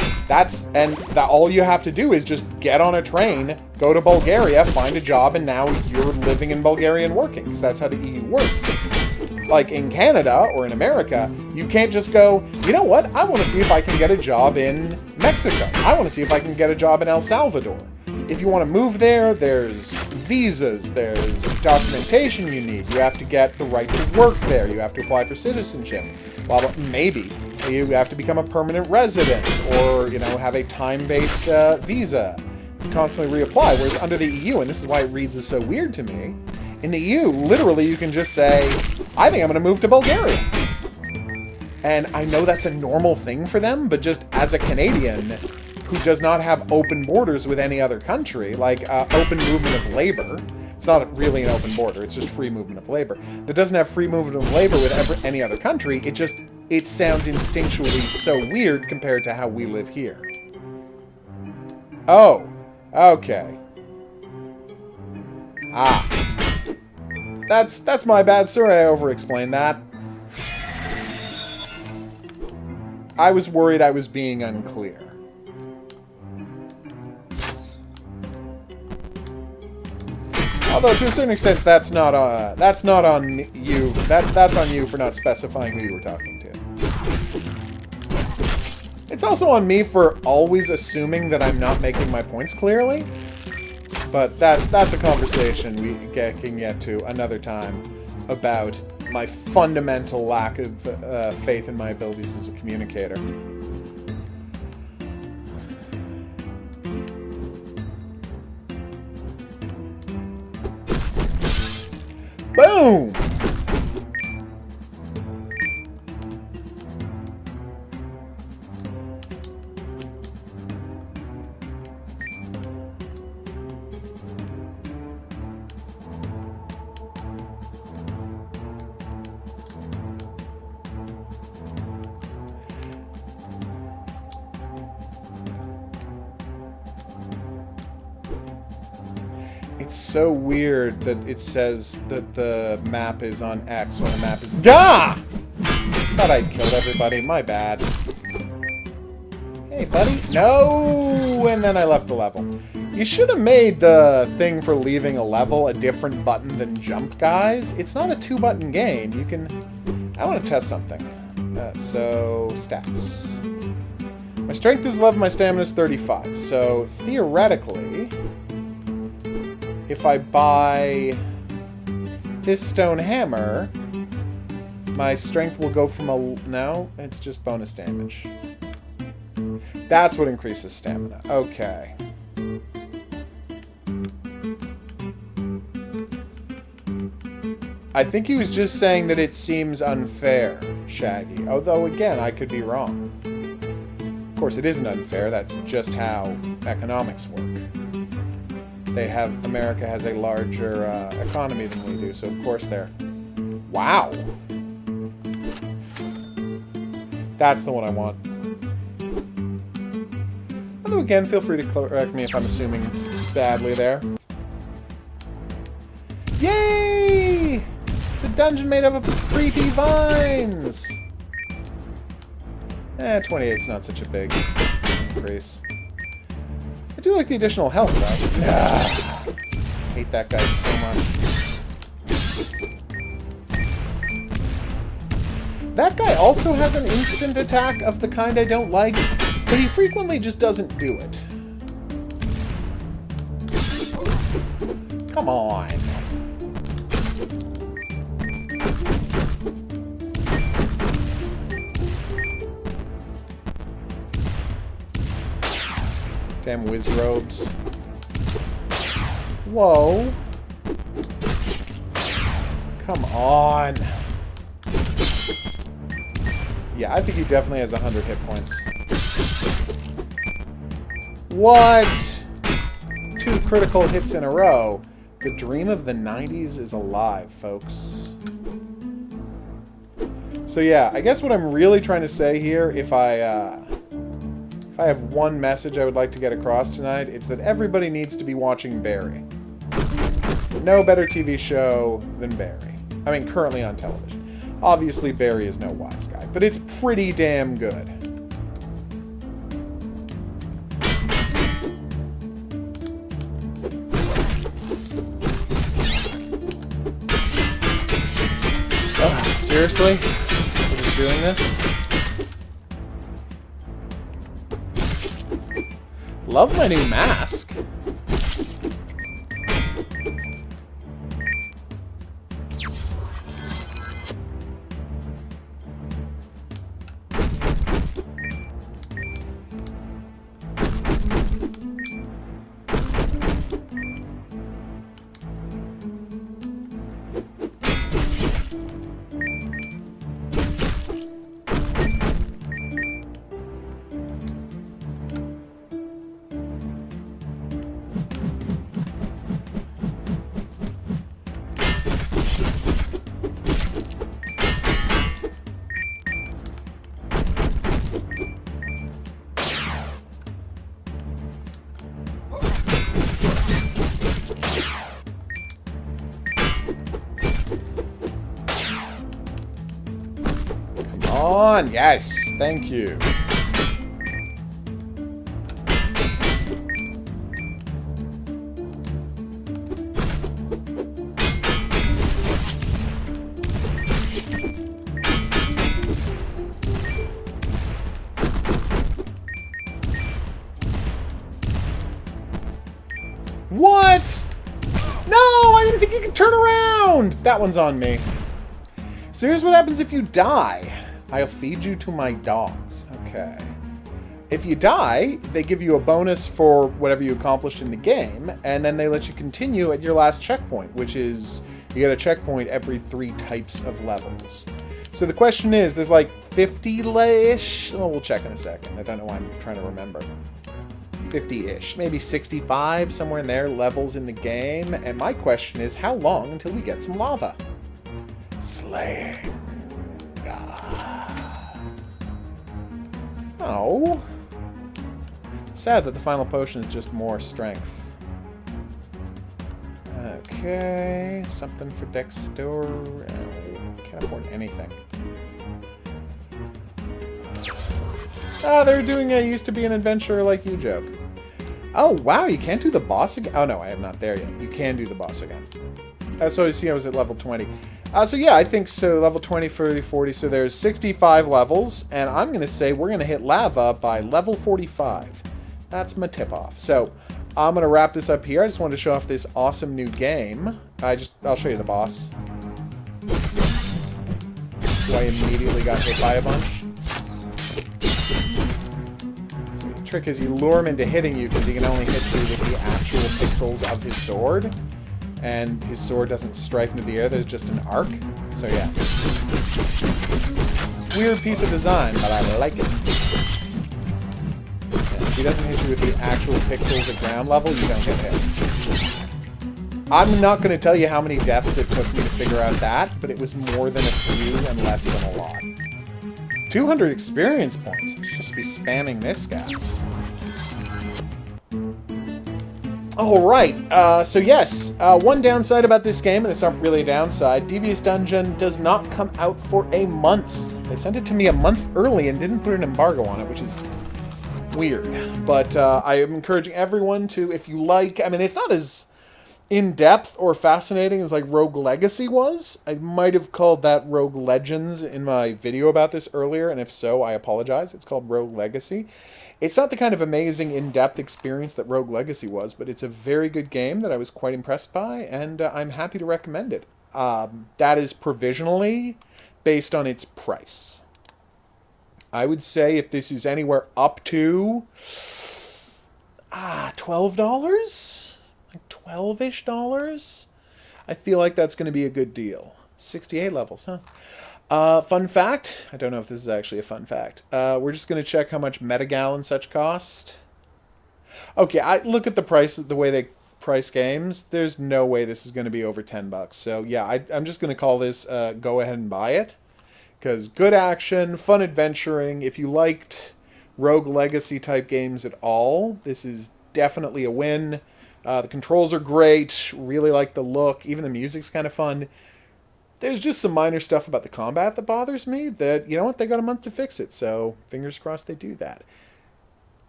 All you have to do is just get on a train, go to Bulgaria, find a job, and now you're living in Bulgaria and working, because that's how the EU works. Like in Canada or in America, you can't just go, you know what? I want to see if I can get a job in Mexico. I want to see if I can get a job in El Salvador. If you want to move there, there's visas, there's documentation you need. You have to get the right to work there. You have to apply for citizenship. Well, maybe you have to become a permanent resident or, you know, have a time-based visa. Constantly reapply. Whereas under the EU, and this is why it reads as so weird to me, in the EU, literally you can just say, I think I'm going to move to Bulgaria. And I know that's a normal thing for them, but just as a Canadian who does not have open borders with any other country, like open movement of labor. It's not really an open border, it's just free movement of labor. That doesn't have free movement of labor with any other country, it sounds instinctually so weird compared to how we live here. Oh, okay. Ah. That's my bad, sorry I over-explained that. I was worried I was being unclear. Although to a certain extent, that's not on you. That's on you for not specifying who you were talking to. It's also on me for always assuming that I'm not making my points clearly. But that's a conversation we can get to another time about my fundamental lack of faith in my abilities as a communicator. Boom! It's so weird that it says that the map is on X when the map is... Gah! Thought I'd killed everybody. My bad. Hey, buddy. No! And then I left the level. You should have made the thing for leaving a level a different button than jump, guys. It's not a 2-button game. You can... I want to test something. So, stats. My strength is 11, my stamina is 35. So, theoretically... if I buy this stone hammer, my strength will go from a... No, it's just bonus damage. That's what increases stamina. Okay. I think he was just saying that it seems unfair, Shaggy. Although, again, I could be wrong. Of course, it isn't unfair. That's just how economics work. America has a larger economy than we do, so of course they're... Wow! That's the one I want. Although again, feel free to correct me if I'm assuming badly there. Yay! It's a dungeon made up of pretty vines! 28's not such a big increase. I do like the additional health, though. Hate that guy so much. That guy also has an instant attack of the kind I don't like, but he frequently just doesn't do it. Come on. Damn whiz robes. Whoa. Come on. Yeah, I think he definitely has 100 hit points. What? 2 critical hits in a row. The dream of the 90s is alive, folks. So yeah, I guess what I'm really trying to say here, if I have one message I would like to get across tonight, it's that everybody needs to be watching Barry. No better TV show than Barry. I mean, currently on television. Obviously, Barry is no wise guy, but it's pretty damn good. Oh, seriously? We're just doing this? Love my new mask. On, yes, thank you. What? No, I didn't think you could turn around. That one's on me. So here's what happens if you die. I'll feed you to my dogs. Okay. If you die, they give you a bonus for whatever you accomplished in the game, and then they let you continue at your last checkpoint, which is you get a checkpoint every 3 types of levels. So the question is, there's like 50-ish? Oh, we'll check in a second. I don't know why I'm trying to remember. 50-ish, maybe 65, somewhere in there, levels in the game. And my question is, how long until we get some lava? Slaying. Oh. Sad that the final potion is just more strength. Okay, something for Dexter. Can't afford anything. Oh, they're doing a used to be an adventurer like you joke. Oh, wow, you can't do the boss again? Oh, no, I am not there yet. You can do the boss again. So you see I was at level 20. So yeah, I think so. Level 20, 30, 40. So there's 65 levels, and I'm going to say we're going to hit lava by level 45. That's my tip-off. So I'm going to wrap this up here. I just wanted to show off this awesome new game. I'll show you the boss. So I immediately got hit by a bunch. So the trick is you lure him into hitting you because he can only hit you with the actual pixels of his sword. And his sword doesn't strike into the air, there's just an arc. So yeah. Weird piece of design, but I like it. Yeah, if he doesn't hit you with the actual pixels at ground level, you don't get hit. I'm not going to tell you how many deaths it took me to figure out that, but it was more than a few and less than a lot. 200 experience points. I should just be spamming this guy. Alright, so yes, one downside about this game, and it's not really a downside, Devious Dungeon does not come out for a month. They sent it to me a month early and didn't put an embargo on it, which is weird. But I am encouraging everyone to, if you like, I mean, it's not as in-depth or fascinating as like Rogue Legacy was. I might have called that Rogue Legends in my video about this earlier, and if so, I apologize. It's called Rogue Legacy. It's not the kind of amazing in-depth experience that Rogue Legacy was, but it's a very good game that I was quite impressed by, and I'm happy to recommend it. That is provisionally based on its price. I would say if this is anywhere up to $12, like $12-ish dollars, I feel like that's going to be a good deal. 68 levels, huh? Fun fact, I don't know if this is actually a fun fact. We're just going to check how much Metagal and such cost. Okay, I look at the price, the way they price games. There's no way this is going to be over $10. So yeah, I'm just going to call this go ahead and buy it. Because good action, fun adventuring. If you liked Rogue Legacy type games at all, this is definitely a win. The controls are great. Really like the look. Even the music's kind of fun. There's just some minor stuff about the combat that bothers me that, you know what, they got a month to fix it. So fingers crossed they do that.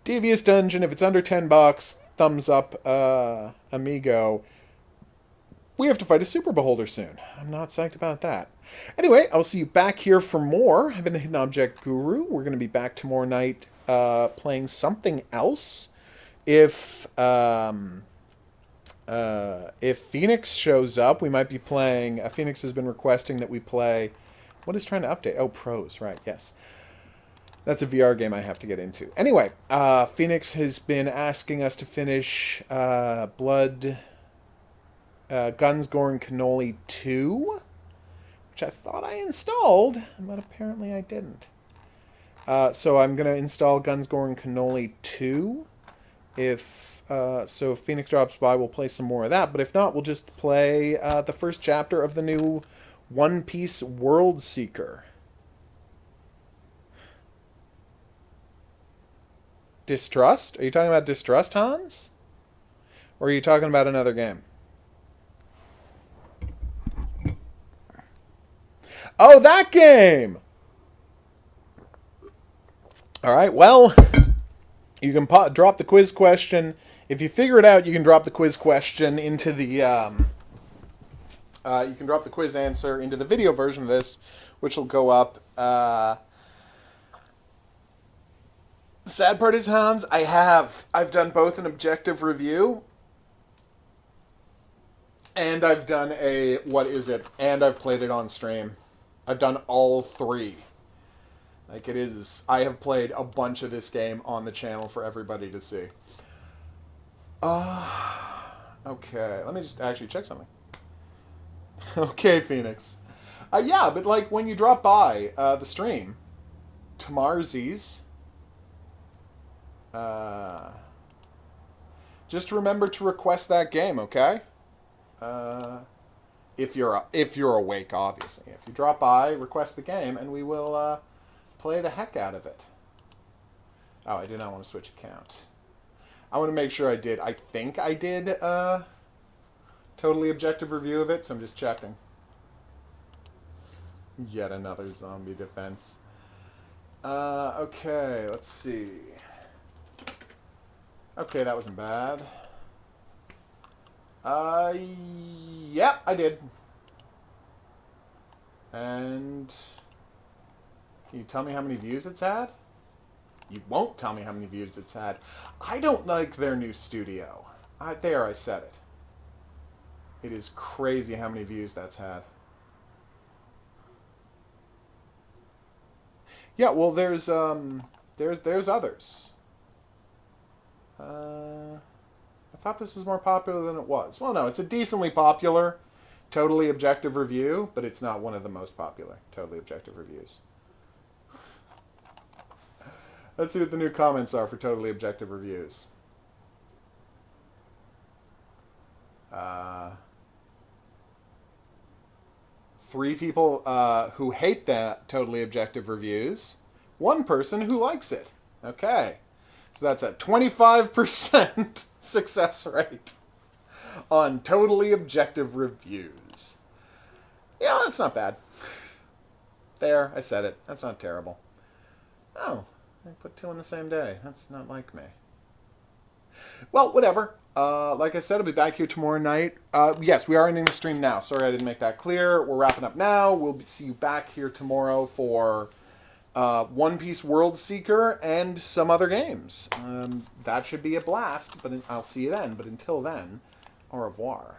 Devious Dungeon, if it's under $10, thumbs up, amigo. We have to fight a Super Beholder soon. I'm not psyched about that. Anyway, I'll see you back here for more. I've been the Hidden Object Guru. We're going to be back tomorrow night playing something else. If Phoenix shows up, we might be playing... Phoenix has been requesting that we play... What is trying to update? Oh, Pros, right, yes. That's a VR game I have to get into. Anyway, Phoenix has been asking us to finish Guns, Gore, and Cannoli 2, which I thought I installed, but apparently I didn't. So I'm going to install Guns, Gore, and Cannoli 2. If Phoenix drops by, we'll play some more of that. But if not, we'll just play the first chapter of the new One Piece World Seeker. Distrust? Are you talking about Distrust, Hans? Or are you talking about another game? Oh, that game! Alright, well, you can drop the quiz question. If you figure it out, you can drop the quiz question into the... you can drop the quiz answer into the video version of this, which will go up... The sad part is, Hans, I've done both an objective review and I've done a what is it, and I've played it on stream. I've done all three. Like, it is, I have played a bunch of this game on the channel for everybody to see. Okay, let me just actually check something. Okay, Phoenix. Yeah, but like when you drop by the stream, Tamarzi's, just remember to request that game, okay? If you're awake, obviously. If you drop by, request the game, and we will play the heck out of it. Oh, I did not want to switch account. I want to make sure I did. I think I did a totally objective review of it, so I'm just checking. Yet another zombie defense. Okay, let's see. Okay, that wasn't bad. Yeah, I did. And can you tell me how many views it's had? You won't tell me how many views it's had. I don't like their new studio. There, I said it. It is crazy how many views that's had. Yeah, well, there's others. I thought this was more popular than it was. Well, no, it's a decently popular, totally objective review, but it's not one of the most popular totally objective reviews. Let's see what the new comments are for totally objective reviews. Three people who hate that totally objective reviews. One person who likes it. Okay. So that's a 25% success rate on totally objective reviews. Yeah, that's not bad. There, I said it. That's not terrible. Oh, I put two on the same day. That's not like me. Well, whatever. Like I said, I'll be back here tomorrow night. Yes, we are ending the stream now. Sorry I didn't make that clear. We're wrapping up now. We'll see you back here tomorrow for One Piece World Seeker and some other games. That should be a blast, but I'll see you then. But until then, au revoir.